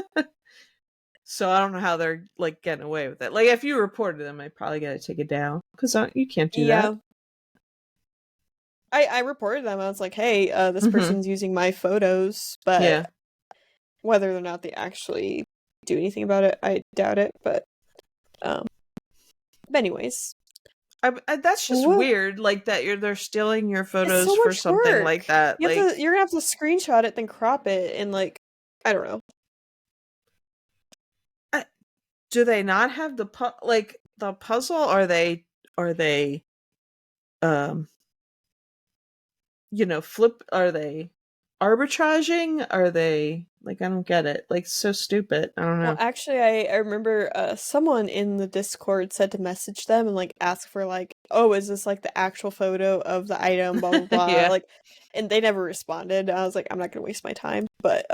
So I don't know how they're like getting away with it. Like if you reported them, I probably got to take it down because you can't do that. Yeah. I reported them. I was like, hey, this Mm-hmm. person's using my photos, but Yeah. whether or not they actually do anything about it, I doubt it. Um, but anyways, That's just what? weird. Like that they're stealing your It's photos so for much something like work. that. Like, You're gonna have to screenshot it, then crop it, and like, I don't know. I, do they not have like the puzzle? Are they um flip? Are they arbitraging? Are they like I don't get it. Like so stupid. I don't Well, know. actually, I remember someone in the Discord said to message them and like ask for like oh, is this like the actual photo of the item, blah blah blah. Yeah. Like, and they never responded. I was like, I'm not gonna waste my time. But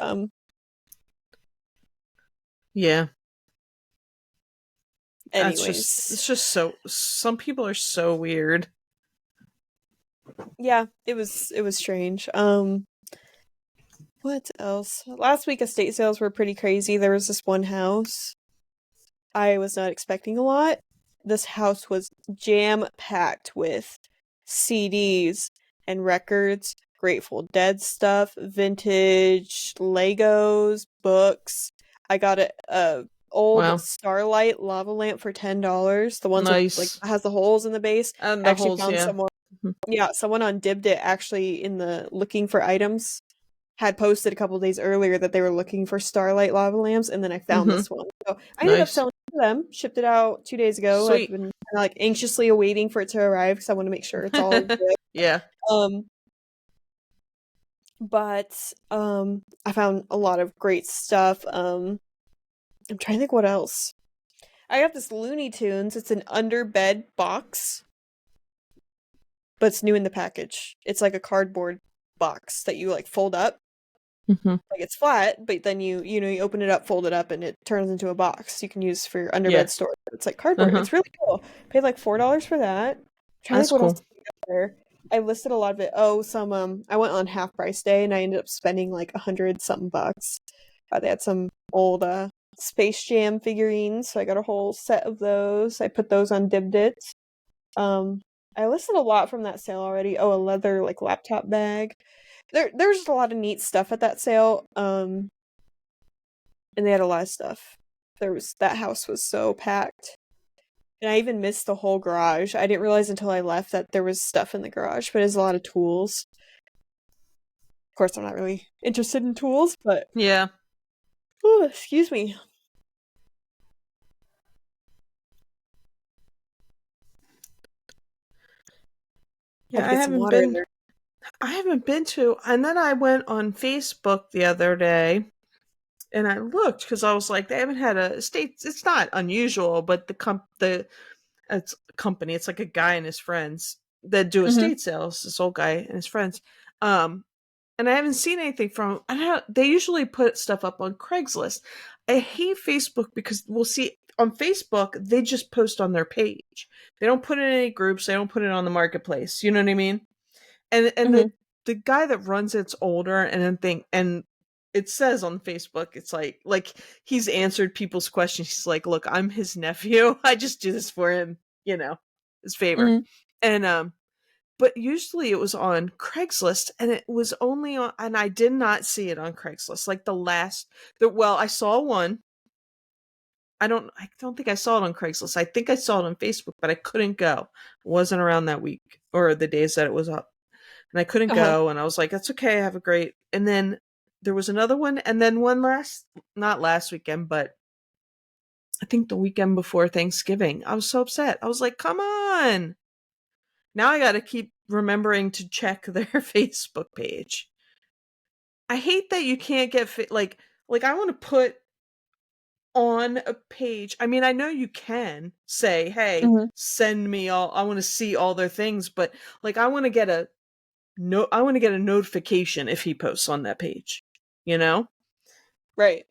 Yeah. anyways. It's just so, some people are so weird. Yeah, it was strange. What else? Last week estate sales were pretty crazy. There was this one house. I was not expecting a lot. This house was jam-packed with CDs and records, Grateful Dead stuff, vintage Legos, books. I got a old Wow. Starlight lava lamp for $10. The ones with like Nice. has the holes in the base. And I the actually holes, found yeah. someone. Yeah, someone on Dibdit actually in the looking for items had posted a couple days earlier that they were looking for Starlight lava lamps, and then I found Mm-hmm. this one. So I ended up Nice. selling it to them, shipped it out 2 days ago. I've Sweet. been like anxiously awaiting for it to arrive because I want to make sure it's all good. Yeah. Um, but I found a lot of great stuff. I'm trying to think what else. I got this Looney Tunes. It's an under bed box, but it's new in the package. It's like a cardboard box that you like fold up. Mm-hmm. Like it's flat, but then you open it up, fold it up, and it turns into a box you can use for your Yeah. underbed storage. It's like cardboard. Uh-huh. It's really cool. Paid like $4 for that. Trying to think That's what else cool. to get there. I listed a lot of it. Oh, some I went on half price day and I ended up spending like 100 something bucks. They had some old Space Jam figurines, so I got a whole set of those. I put those on Dibdit. Um, I listed a lot from that sale already. Oh, a leather like laptop bag. There's just a lot of neat stuff at that sale. And they had a lot of stuff. That house was so packed. And I even missed the whole garage. I didn't realize until I left that there was stuff in the garage, but it's a lot of tools. Of course, I'm not really interested in tools, but Yeah. oh, excuse me. Had Yeah, to get some water in there. I haven't been to, and then I went on Facebook the other day and I looked because I was like, they haven't had a estate. It's not unusual, but the it's a company. It's like a guy and his friends that do Mm-hmm. estate sales. This old guy and his friends. Um, and I haven't seen anything from. I don't. They usually put stuff up on Craigslist. I hate Facebook because we'll see on Facebook they just post on their page. They don't put it in any groups. They don't put it on the marketplace. You know what I mean? And Mm-hmm. the guy that runs it's older, and then it says on Facebook, it's like he's answered people's questions. He's like, look, I'm his nephew. I just do this for him, his favor. Mm-hmm. And but usually it was on Craigslist, and it was only on, and I did not see it on Craigslist. Like I saw one. I don't think I saw it on Craigslist. I think I saw it on Facebook, but I couldn't go. It wasn't around that week or the days that it was up. And I couldn't Uh-huh. go, and I was like, that's okay, have a great. And then there was another one, and then one not last weekend, but I think the weekend before Thanksgiving. I was so upset. I was like, come on. Now I got to keep remembering to check their Facebook page. I hate that you can't get like I want to put on a page. I mean, I know you can say, "Hey, Mm-hmm. send me all I want to see all their things," but like I want to get a no I want to get a notification if he posts on that page. You know? Right.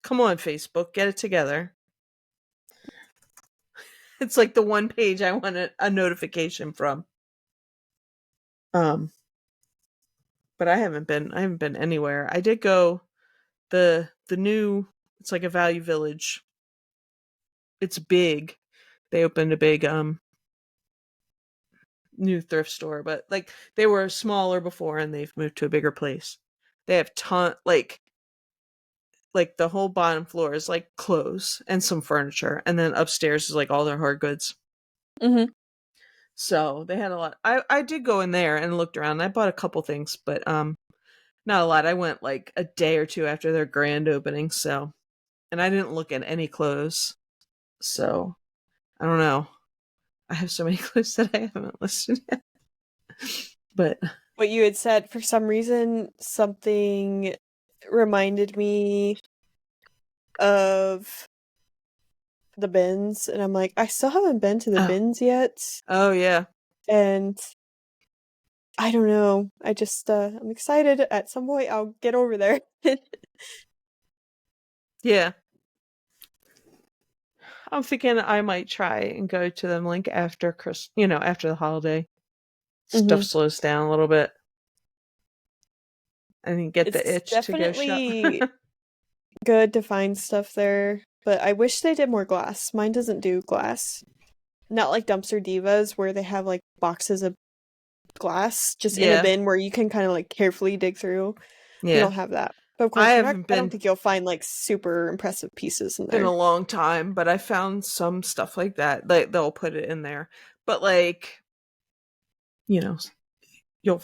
Come on, Facebook, get it together. It's like the one page I want a notification from. Um, but I haven't been anywhere. I did go the new it's like a Value Village. It's big. They opened a big new thrift store, but like they were smaller before and they've moved to a bigger place. They have like the whole bottom floor is like clothes and some furniture, and then upstairs is like all their hard goods. Mm-hmm. So they had a lot. I did go in there and looked around. I bought a couple things, but not a lot. I went like a day or two after their grand opening, so and I didn't look at any clothes. So I don't know. I have so many clothes that I haven't listed yet. But What you had said, for some reason, something reminded me of the bins, and I'm like, I still haven't been to the Oh. bins yet. Oh, yeah. And I don't know. I just I'm excited. At some point I'll get over there. Yeah. I'm thinking I might try and go to them like after after the holiday. Stuff hmm slows down a little bit. And you get the It's itch to go shop. definitely good to find stuff there, but I wish they did more glass. Mine doesn't do glass. Not like Dumpster Divas where they have like boxes of glass just in a Yeah. bin where you can kind of like carefully dig through. They Yeah. don't have that. But of I course, haven't I don't been think you'll find like super impressive pieces in been there. a long time, but I found some stuff like that. Like they'll put it in there. But like, you know, you'll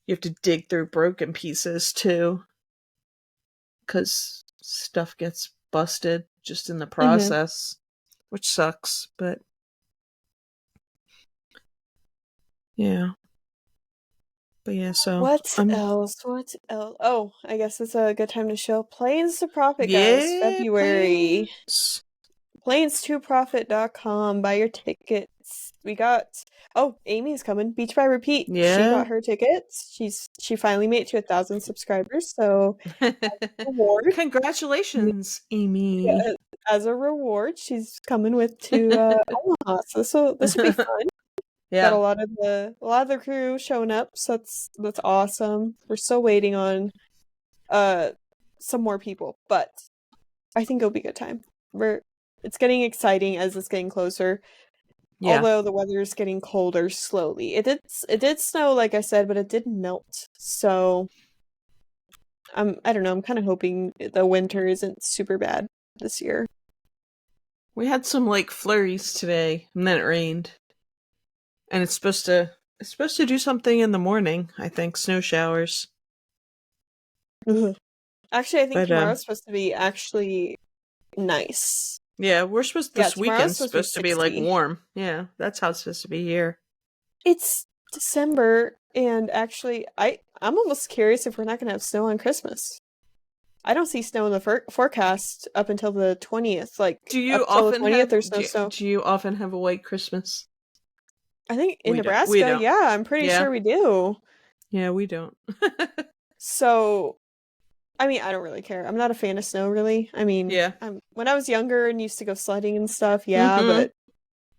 you have to dig through broken pieces too cuz stuff gets busted just in the hmm process, which sucks, but yeah. But yeah, so What I'm else? What else? Oh, I guess it's a good time to show Planes to Profit, guys. yeah, February. planes. Planes2profit.com. Buy your tickets. We got Amy's coming. Beach by Repeat. She Yeah. got her tickets. She finally made it to 1,000 subscribers. So reward. Congratulations, Amy. Yeah, as a reward, she's coming with to Omaha. So this will be fun. Got Yeah. a lot of the crew showing up, so that's awesome. We're still waiting on uh some more people, but I think it'll be a good time. It's getting exciting as it's getting closer. Yeah. Although the weather is getting colder slowly. It did snow, like I said, but it didn't melt. So I don't know, I'm kind of hoping the winter isn't super bad this year. We had some like flurries today and then it rained. And it's supposed to do something in the morning, I think, snow showers. Ugh. Actually, I think But tomorrow's supposed to be actually nice. yeah, Yeah, this tomorrow's weekend's supposed to be supposed to be like 60. warm. Yeah, that's how it's supposed to be here. It's December, and actually, I'm almost curious if we're not going to have snow on Christmas. I don't see snow in the forecast up until the 20th. Like Do you up till the often 20th, have there's no do, snow. do you often have a white Christmas? I think in We Nebraska, don't. yeah, I'm pretty Yeah. sure we do. Yeah, we don't. So, I mean, I don't really care. I'm not a fan of snow, really. I mean, Yeah. when I was younger and used to go sledding and stuff, yeah, Mhm. but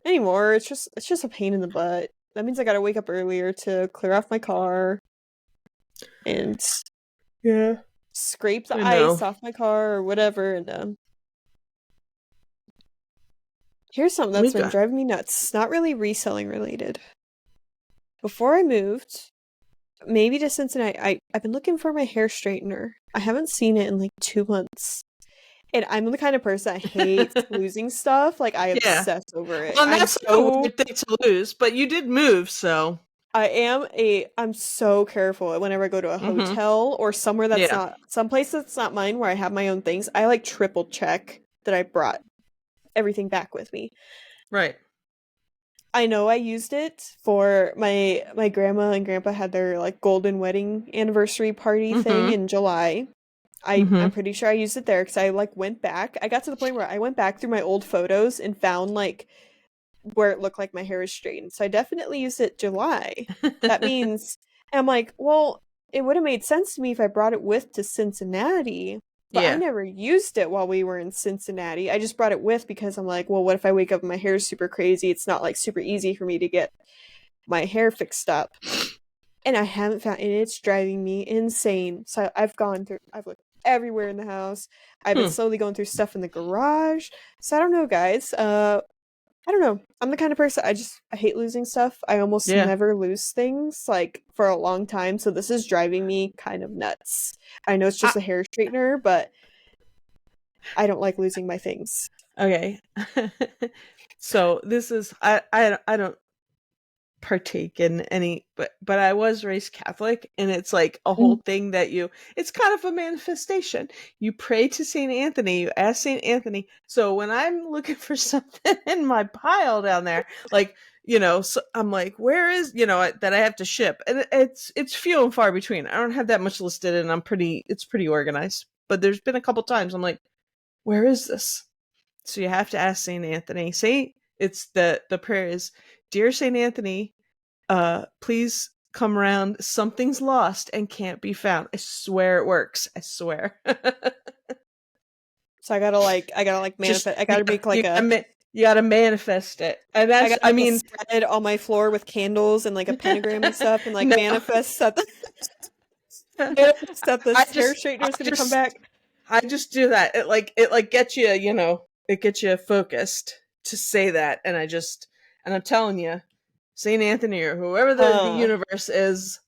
anymore, it's just a pain in the butt. That means I gotta wake up earlier to clear off my car and Yeah. scrape the I ice know. off my car or whatever. And here's something We that's been got driving me nuts. It's not really reselling related. Before I moved, maybe to Cincinnati, I've been looking for my hair straightener. I haven't seen it in like 2 months. And I'm the kind of person that hates losing stuff. Like I Yeah. obsess over it. Well, and that's like a weird thing to lose, but you did move, so. I'm so careful whenever I go to a Mhm. hotel or somewhere that's Yeah. not some place that's not mine where I have my own things. I like triple check that I brought everything back with me. Right. I know I used it for my grandma and grandpa had their like golden wedding anniversary party thing Mhm. in July. I'm Mhm. pretty sure I used it there because I like went back. I got to the point where I went back through my old photos and found like where it looked like my hair was straightened. So I definitely used it July. That means and I'm like, well, it would have made sense to me if I brought it with to Cincinnati, but I Yeah. never used it while we were in Cincinnati. I just brought it with because I'm like, well, what if I wake up and my hair is super crazy? It's not like super easy for me to get my hair fixed up. And I haven't found and it's driving me insane. So I've looked everywhere in the house. I've been Hmm. slowly going through stuff in the garage. So I don't know, guys. I don't know. I'm the kind of person I hate losing stuff. I almost Yeah. never lose things like for a long time, so this is driving me kind of nuts. I know it's I, just a hair straightener, but I don't like losing my things. okay. So this is I don't partake in any, but I was raised Catholic, and it's like a whole Mm. thing that it's kind of a manifestation. You pray to Saint Anthony, you ask Saint Anthony. So when I'm looking for something in my pile down there, like, so I'm like, where is, that I have to ship, and it's few and far between. I don't have that much listed, and it's pretty organized. But there's been a couple times I'm like, where is this? So you have to ask Saint Anthony. It's the prayer is, "Dear Saint Anthony, please come around. Something's lost and can't be found." I swear it works. I swear. So I gotta like Just manifest. I gotta make like a you gotta manifest it, and I that's gotta I make a mean, spread on my floor with candles and like a pentagram and stuff, and like no, manifest that manifest that I this hair just straightener I is gonna come just back. I just do that. It gets you, it gets you focused to say that, and I'm telling you, Saint Anthony or whoever the Huh. universe is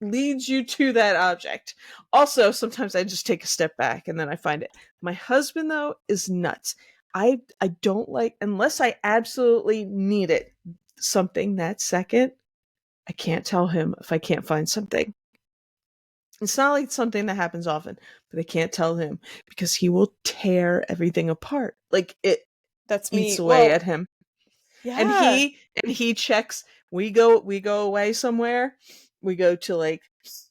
leads you to that object. Also, sometimes I just take a step back and then I find it. My husband though is nuts. I don't like, unless I absolutely need it, something that second. I can't tell him if I can't find something. It's not like something that happens often, but I can't tell him because he will tear everything apart. Like it That's eats me. away Well, at him. And yeah, he checks. We go away somewhere. We go to, like,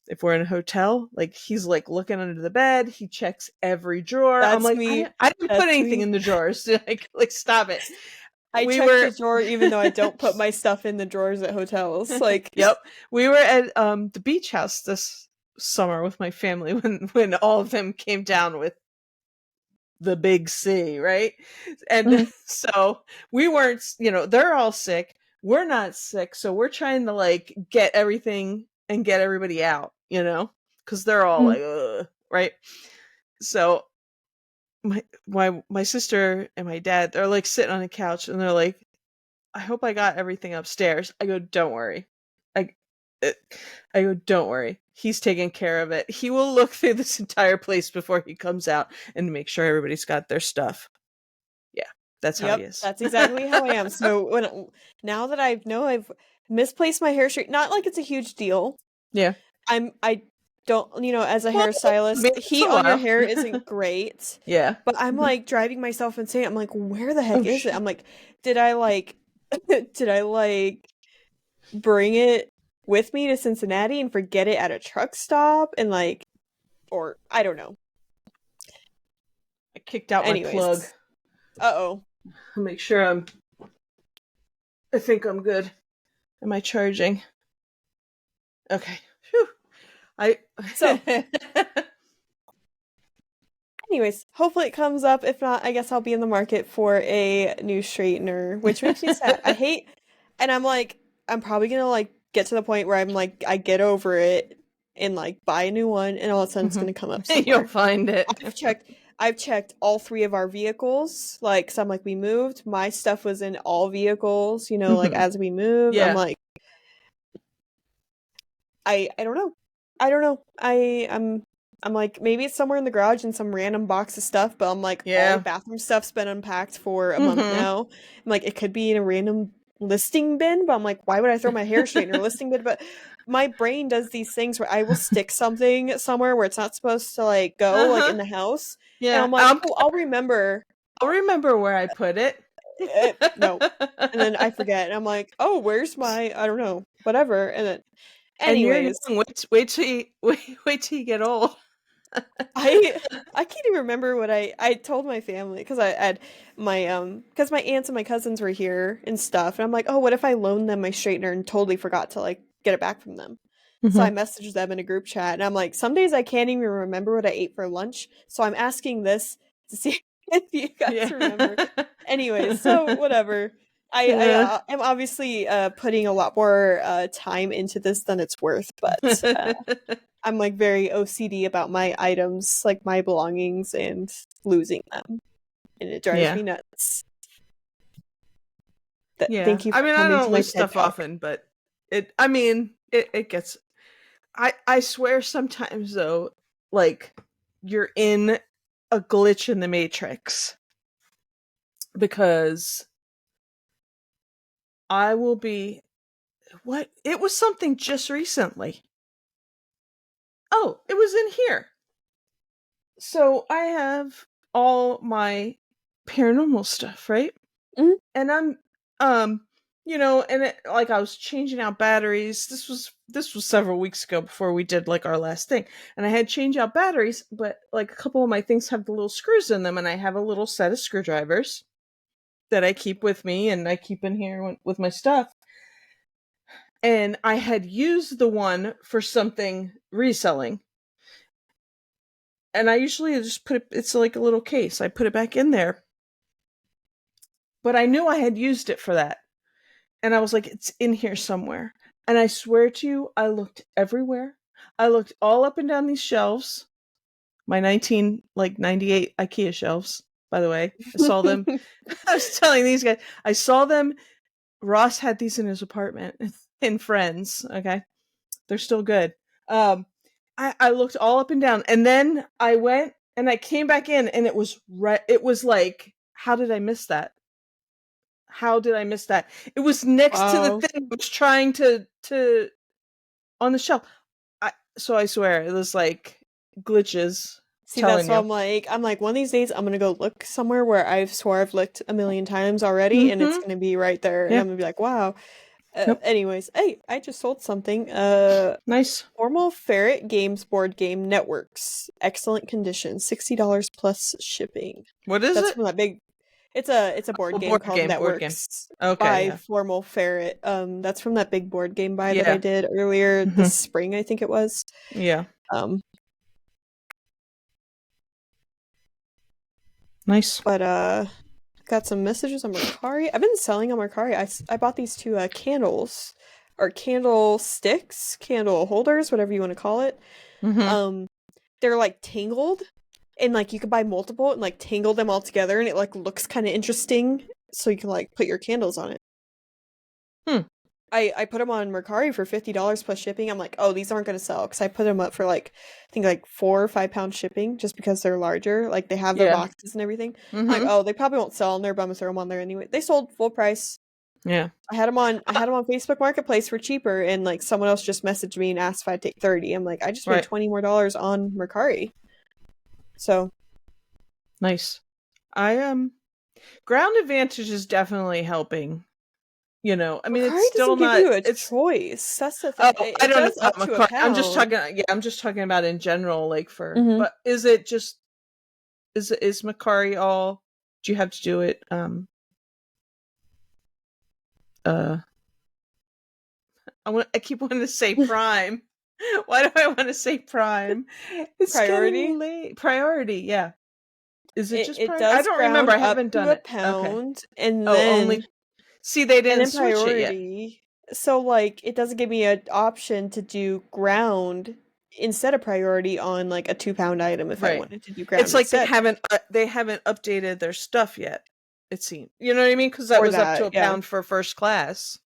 if we're in a hotel, like, he's like looking under the bed. He checks every drawer. I'm that's like, me. I didn't put That's anything me. in the drawers. Like, stop it. I We check were the drawer even though I don't put my stuff in the drawers at hotels. Like, Yep. We were at the beach house this summer with my family when all of them came down with the big C, right? And mhm. so we weren't, they're all sick. We're not sick, so we're trying to, like, get everything and get everybody out, because they're all Mhm. like, ugh, right? So my sister and my dad, they're like sitting on the couch and they're like, "I hope I got everything upstairs." I go, "Don't worry." I uh, I go, "Don't worry. He's taking care of it. He will look through this entire place before he comes out and make sure everybody's got their stuff." Yeah, that's how he Yep, is. that's exactly how I am. So now that I know I've misplaced my hair straight, not like it's a huge deal. Yeah. I don't, as a Well, hairstylist, maybe it's heat a on your while. hair isn't great, Yeah. but I'm Mhm. like driving myself insane. I'm like, where the heck Oh is it? shit. I'm like, did I like, did I like bring it with me to Cincinnati and forget it at a truck stop and like, or I don't know. I kicked out my plug. Anyways, uh-oh. I'll make sure I think I'm good. Am I charging? Okay. Phew. I So, anyways, hopefully it comes up. If not, I guess I'll be in the market for a new straightener, which makes me sad. I hate, and I'm like, I'm probably gonna like get to the point where I'm like, I get over it and like buy a new one, and all of a sudden it's Mhm. gonna come up You'll somewhere. find it. I've checked, I've checked all three of our vehicles. Like, some like we moved, my stuff was in all vehicles. Like Mhm. as we moved, I'm Yeah. like, I don't know. I don't know. I'm like, maybe it's somewhere in the garage in some random box of stuff, but I'm like, all the Yeah. bathroom stuff's been unpacked for a month Mhm. now. I'm like, it could be in a random listing bin, but I'm like, why would I throw my hair straightener in a listing bin? But my brain does these things where I will stick something somewhere where it's not supposed to like go, like Uh-huh. in the house, and Yeah. I'm like, oh, I'll remember. I'll remember where I put it. No, and then I forget, and I'm like, oh, where's my, I don't know, whatever, and then, And you're young. anyways. Wait till you wait till you get old. I I can't even remember what I told my family because I had my because my aunts and my cousins were here and stuff, and I'm like, oh, what if I loaned them my straightener and totally forgot to like get it back from them? So I Mhm. messaged them in a group chat, and I'm like, some days I can't even remember what I ate for lunch, so I'm asking this to see if you guys Yeah. remember. Anyways, so whatever. I Yeah. am obviously putting a lot more time into this than it's worth, but I'm like very OCD about my items, like my belongings, and losing them, and it drives Yeah. me nuts. Yeah. Thank you I for mean, I coming to don't my lose TED stuff Talk. often, but it gets. I swear sometimes though, like, you're in a glitch in the matrix because I will be what it was something just recently. Oh, it was in here. So I have all my paranormal stuff, right? Mhm. And I'm um and like I was changing out batteries. This was several weeks ago before we did like our last thing, and I had changed out batteries, but like a couple of my things have the little screws in them, and I have a little set of screwdrivers that I keep with me, and I keep in here with my stuff. And I had used the one for something reselling, and I usually just put it. It's like a little case. I put it back in there, but I knew I had used it for that. And I was like, it's in here somewhere. And I swear to you, I looked everywhere. I looked all up and down these shelves, my 1998 IKEA shelves, by the way. I saw them. I was telling these guys, I saw them. Ross had these in his apartment in Friends. Okay. They're still good. I looked all up and down, and then I went and I came back in, and it was it was like, how did I miss that? How did I miss that? It was next to the Wow. thing I was trying to on the shelf. So I swear it was like glitches. See, that's Telling why you. I'm like, one of these days I'm gonna go look somewhere where I've swore I've looked a million times already, and it's Mm-hmm. gonna be right there, and Yeah. I'm gonna be like, wow. Yep. Anyways, hey, I just sold something. Nice. Formal Ferret Games board game networks, excellent condition, $60 plus shipping. What is That's it? from that big. It's a board Oh, game board called game. Board game. Networks Okay. by Yeah. Formal Ferret. That's from that big board game buy that I Yeah. did earlier this Mm-hmm. spring, I think it was. Yeah. Um, Nice. but got some messages on Mercari. I've been selling on Mercari. I bought these two candles or candle sticks, candle holders, whatever you want to call it. Mm-hmm. Um, they're like tangled, and like you could buy multiple and like tangle them all together, and it like looks kind of interesting. So you can like put your candles on it. Hmm. I put them on Mercari for $50 plus shipping. I'm like, oh, these aren't gonna sell because I put them up for like I think like 4 or 5 pound shipping just because they're larger. Like they have their Yeah. boxes and everything. I'm like, Mm-hmm. oh, they probably won't sell on there, but I'm gonna throw them on there anyway. They sold full price. Yeah. I had them on Facebook Marketplace for cheaper, and like someone else just messaged me and asked if I'd take 30. I'm like, I just made Right. $20 more on Mercari. So Nice. I ground advantage is definitely helping. I mean, it's Mercari still doesn't give not. you a It's choice. That's the Oh, thing. It, I it don't know does about up to a McCartney. I'm just pound. talking. Yeah, I'm just talking about in general. Like Hmm. but is it just is Macari all? Do you have to do it? Uh, I keep wanting to say Prime. Why do I want to say Prime? It's getting Priority. late. Priority. Yeah. Is it just It Prime? I does don't remember. ground I up haven't to done a it. Okay. pound, and Oh, only. then See, they and didn't then switch it yet. priority. So like it doesn't give me an option to do ground instead of priority on like a 2 pound item if I Right. wanted to do It's ground like instead. they haven't updated their stuff yet. It seems. You know what I mean? Because that Or was up to that, a yeah. pound for first class.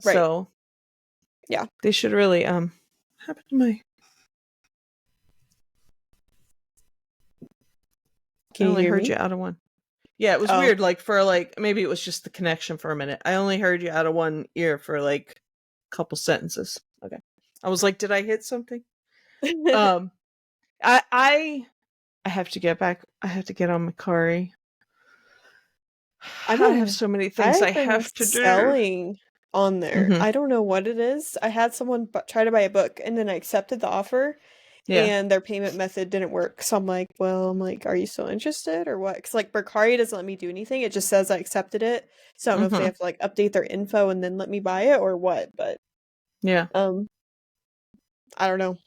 Right. So Yeah. they should really happened to my I Can you only hear heard me? you out of one. Yeah, it was Oh. weird, like for like maybe it was just the connection for a minute. I only heard you out of one ear for like a couple sentences. Okay. I was like, did I hit something? Um I have to get back. I have to get on Macari. I've I have been so many things I I've been have to do. selling on there. Mhm. I don't know what it is. I had someone try to buy a book, and then I accepted the offer, Yeah. and their payment method didn't work. So I'm like, are you still interested or what? Because like Mercari doesn't let me do anything. It just says I accepted it. So I don't know if they Mhm. have to like update their info and then let me buy it or what. But Yeah. um, I don't know.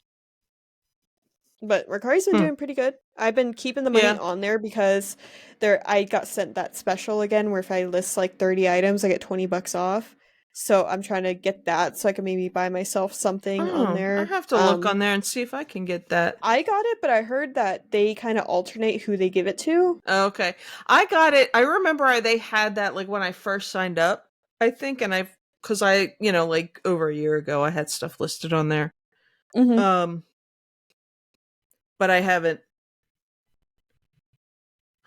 But Mercari's been Hmm. doing pretty good. I've been keeping the money Yeah. on there because I got sent that special again where if I list like 30 items, I get $20 off. So I'm trying to get that so I can maybe buy myself something on Oh, I there. have to look on there and see if I can get that. I got it, but I heard that they kind of alternate who they give it to. Okay. I got it. I remember they had that like when I first signed up, I think, and cuz like over a year ago I had stuff listed on there. Hmm. Um but I haven't.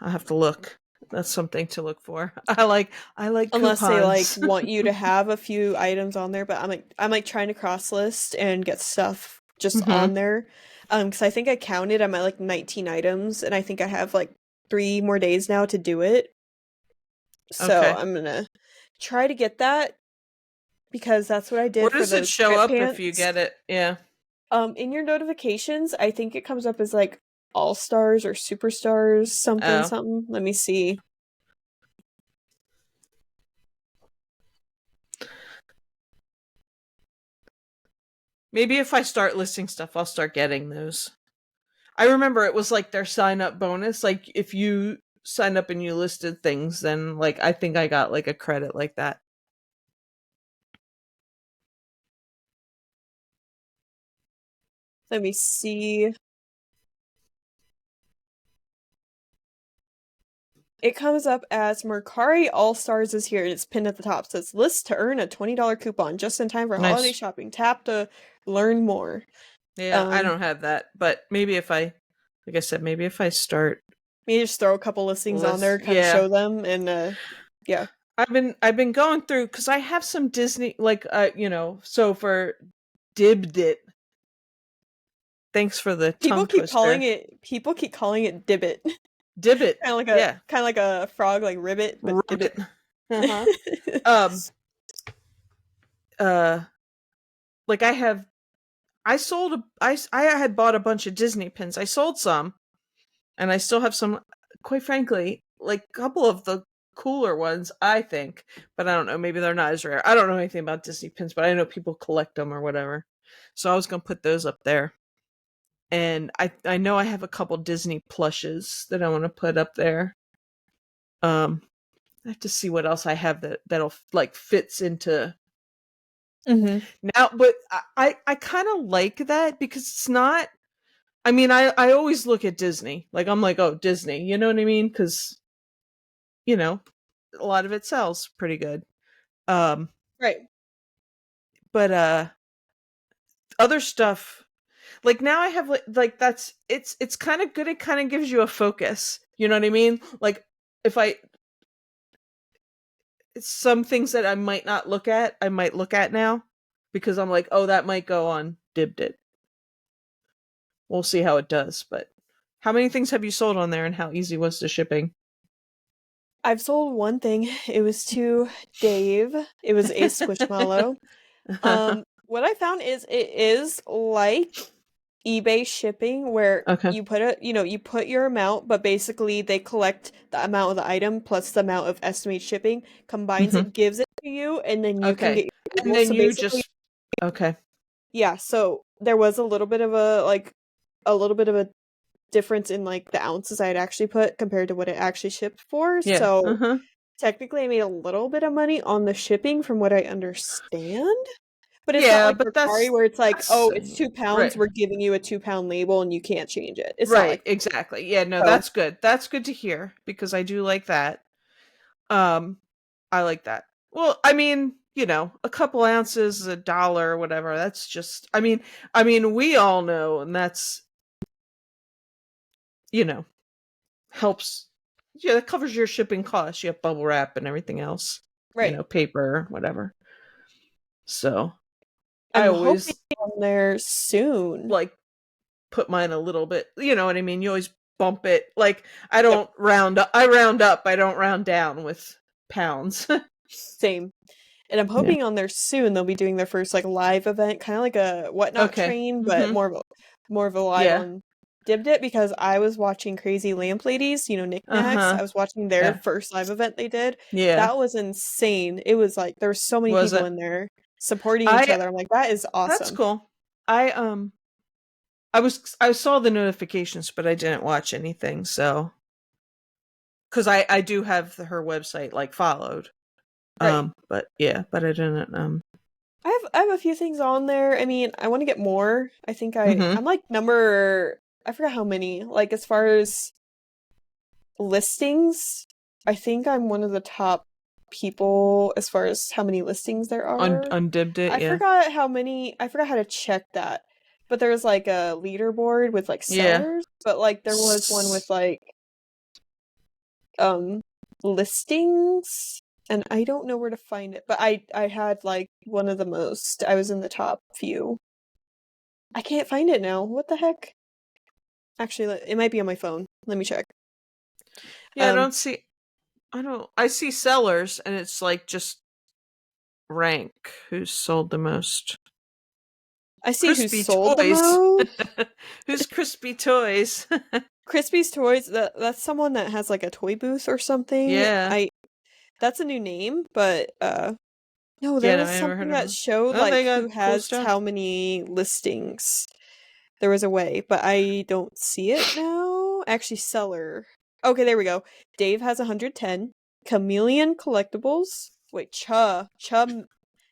I have to look. That's something to look for. I like Unless they like coupons. want you to have a few items on there, but I'm like trying to cross list and get stuff just Mhm. on there. Because I think I counted, I'm at like 19 items, and I think I have like 3 more days now to do it. So Okay. I'm gonna try to get that because that's what I Where did for does it those show drip up if you pants. get it? Yeah. In your notifications, I think it comes up as like all stars or superstars, something Oh. something. Let me see. Maybe if I start listing stuff, I'll start getting those. I remember it was like their sign up bonus. Like if you signed up and you listed things, then like I think I got like a credit like that. Let me see. It comes up as Mercari All Stars is here, and it's pinned at the top. It says list to earn a $20 coupon just in time for holiday Nice. shopping. Tap to learn more. Yeah, I Um, don't have that, but maybe if I, like I said, maybe if I start maybe just throw a couple listings on list, there, kind of yeah. show them, and yeah. I've been going through because I have some Disney like so for Dibbed It. Thanks for the tongue twister. People keep calling it Dibbit. Dibbit, yeah, Kind of like a frog, like ribbit, but Dibbit. ribbit. Uh huh. Um. Uh. Like I have, I sold I had bought a bunch of Disney pins. I sold some, and I still have some. Quite frankly, like a couple of the cooler ones, I think, but I don't know. Maybe they're not as rare. I don't know anything about Disney pins, but I know people collect them or whatever. So I was gonna put those up there, and I know I have a couple Disney plushes that I want to put up there. Um, I have to see what else I have that'll like fits into Mm-hmm. now, but I kind of like that because it's not. I mean, I always look at Disney like I'm like, oh, Disney, you know what I mean? Because you know a lot of it sells pretty good. Um, Right. but other stuff like now I have like that's it's kind of good. It kind of gives you a focus. You know what I mean? Like if I some things that I might not look at, I might look at now because I'm like, oh, that might go on Dibbed It. We'll see how it does. But how many things have you sold on there, and how easy was the shipping? I've sold one thing. It was to Dave. It was a squishmallow. What I found is it is like eBay shipping where Okay. you put your amount, but basically they collect the amount of the item plus the amount of estimated shipping, combines Hmm. it, gives it to you, and then you can Okay. get your And label. then So you basically, just okay. yeah, so there was a little bit of a difference in like the ounces I had actually put compared to what it actually shipped for. Yeah. So Uh-huh. technically I made a little bit of money on the shipping from what I understand. But it's not Yeah, like but Mercari where it's like, oh, that's it's 2 pounds, right. we're giving you a 2 pound label and you can't change it. It's not Right, like exactly. Yeah, no, so. that's good. That's good to hear because I do like that. Um I like that. Well, I mean, a couple ounces, $1 or whatever. That's just I mean, we all know and that's, you know, helps. Yeah, that covers your shipping costs. You have bubble wrap and everything else, Right. paper, whatever. So I I'm hoping always on there soon. like put mine a little bit, you know what I mean? You always bump it. Like I Yep, don't round up. I round up. I don't round down with pounds. same. And I'm Yeah. hoping on there soon they'll be doing their first like live event, kind of like a whatnot Okay. train, but Mhm. more of a live Yeah. on Dibbed It because I was watching Crazy Lamp Ladies, Knickknacks. Uh-huh. I was watching their Yeah. first live event they did. Yeah. That was insane. It was like there were so many Was people it? in there supporting each I other. I'm like, that is That's awesome. cool. I saw the notifications, but I didn't watch anything, so cuz I do have her website like followed. Right. But yeah, but I didn't I have a few things on there. I mean, I want to get more. I think Mhm. I'm like number I forgot how many. Like as far as listings, I think I'm one of the top people as far as how many listings there are. Undibbed it, yeah. I forgot how to check that. But there's like a leaderboard with like Yeah. sellers, but like there was one with like um listings and I don't know where to find it, but I had like one of the most. I was in the top few. I can't find it now. What the heck? Actually, it might be on my phone. Let me check. Yeah, Um I see sellers and it's like just rank who's sold the most. I see who's Crispy sold the Toys. most. Who's Crispy Toys? Crispy's Toys, that's someone that has like a toy booth or something. Yeah. That's a new name, but no, there Yeah, no, was I never heard something of that them. showed Oh, they like who got cool has stuff. how many listings. There was a way, but I don't see it now. Actually, seller. Okay, there we go. Dave has 110. Chameleon Collectibles. Wait, Cha.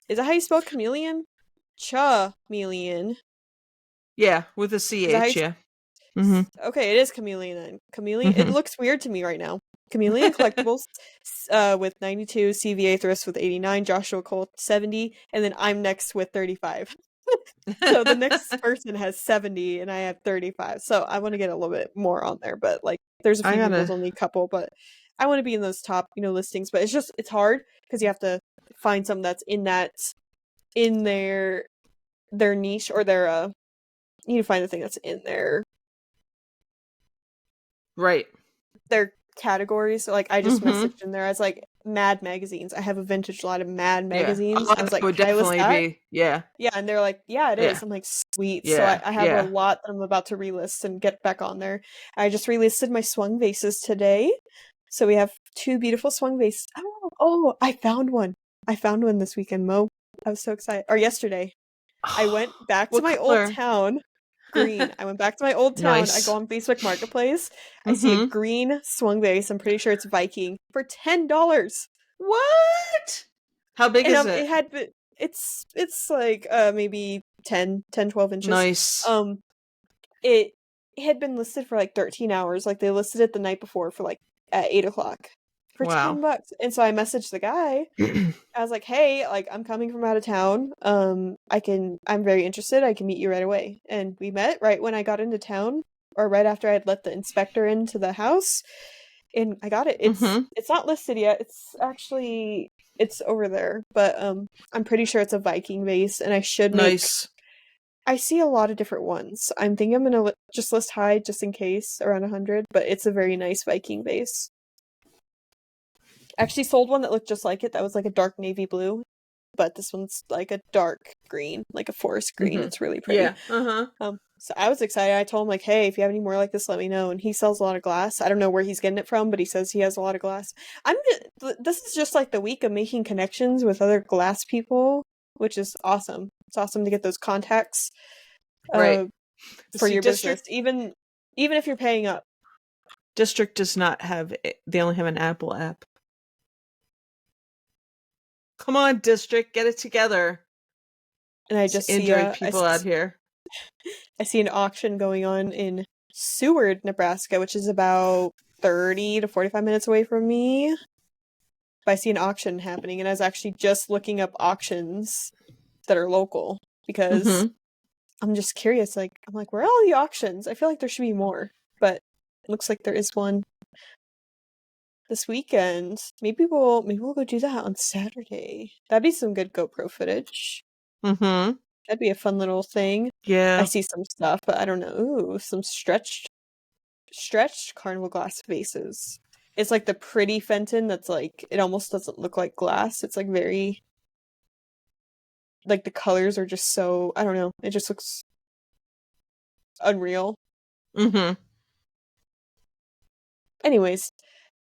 Is that how you spell chameleon? Chameleon. Yeah, with a Is that how you CH, yeah. Mm-hmm. Okay, it is Chameleon then. Chameleon. It Mm-hmm. looks weird to me right now. Chameleon Collectibles, with 92, CVA Thrifts with 89, Joshua Cole 70, and then I'm next with 35. So the next person has 70, and I have 35. So I want to get a little bit more on there, but like, there's a I few people, gotta. it's only a couple, but I want to be in those top, listings. But it's hard because you have to find something that's in their niche or you need to find the thing that's in Right. their categories. So like I just Mm-hmm. messaged in there as like Mad magazines. I have a vintage line of Mad Yeah. magazines. Oh, I was that like, would can I list definitely that? be. Yeah. Yeah, and they're like, yeah, it Yeah. is. I'm like, sweet. So Yeah. I have a Yeah. lot that I'm about to relist and get back on there. I just relisted my swung vases today. So we have two beautiful swung vases. Oh, I found one. I found one this weekend, Mo. I was so excited. Or yesterday. I went back to What my old color? town. Green. I went back to my old town. I go Nice. on Facebook Marketplace. I see a Mm-hmm. green swung vase. I'm pretty sure it's Viking for $10. What? How big And is it? it's like maybe 12 inches. Nice. Um it had been listed for like 13 hours. Like they listed it the night before for like at 8 o'clock for Wow. $10. And so I messaged the guy. I was like, hey, like I'm coming from out of town. I'm very interested. I can meet you right away. And we met right when I got into town, or right after I had let the inspector into the house. And I got it. It's Mm-hmm. it's not listed yet. It's over there. But I'm pretty sure it's a Viking vase, and Nice. I see a lot of different ones. I'm thinking I'm gonna just list high just in case, around 100, but it's a very nice Viking vase. Actually sold one that looked just like it, that was like a dark navy blue, but this one's like a dark green, like a forest green. Mm-hmm. It's really pretty. Yeah. Uh-huh. So I was excited. I told him like, hey, if you have any more like this, let me know. And he sells a lot of glass. I don't know where he's getting it from, but he says he has a lot of glass. This is just like the week of making connections with other glass people, which is awesome. It's awesome to get those contacts Right. for See, your business, even if you're paying up. District does not have it. They only have an Apple app. Come on, District, get it together. And I It's just see Android people out here. I see an auction going on in Seward, Nebraska, which is about 30 to 45 minutes away from me. But I see an auction happening, and I was actually just looking up auctions that are local because Mm-hmm. I'm just curious. Like, I'm like, where are all the auctions? I feel like there should be more, but it looks like there is one this weekend. Maybe we'll go do that on Saturday. That'd be some good GoPro footage. Mm-hmm. That'd be a fun little thing. I Yeah. see some stuff, but I don't know. Ooh, some stretched carnival glass vases. It's like the pretty Fenton that's like it almost doesn't look like glass. It's like very like the colors are just so I don't know. It just looks unreal. Mm-hmm. Anyways,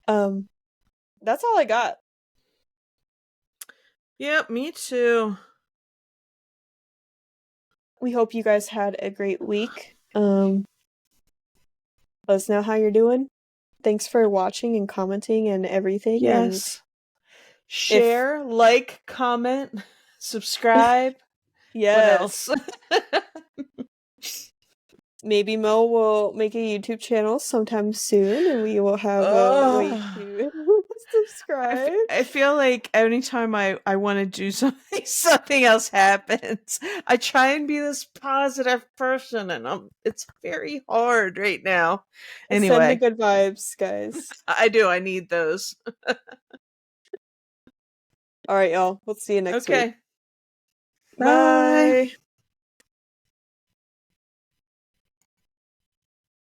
um that's all I got. Yep, me too. We hope you guys had a great week. Let us know how you're doing. Thanks for watching and commenting and everything. And Yes. if Share, like, comment, subscribe. What else? yes, maybe Mo will make a YouTube channel sometime soon and we will have a way Oh, to subscribe. I feel like anytime I want to do something, something else happens. I try and be this positive person, and it's very hard right now. Send the Anyway, good vibes, guys. I do. I need those. All right, y'all. We'll see you next week. Okay. Bye. Bye.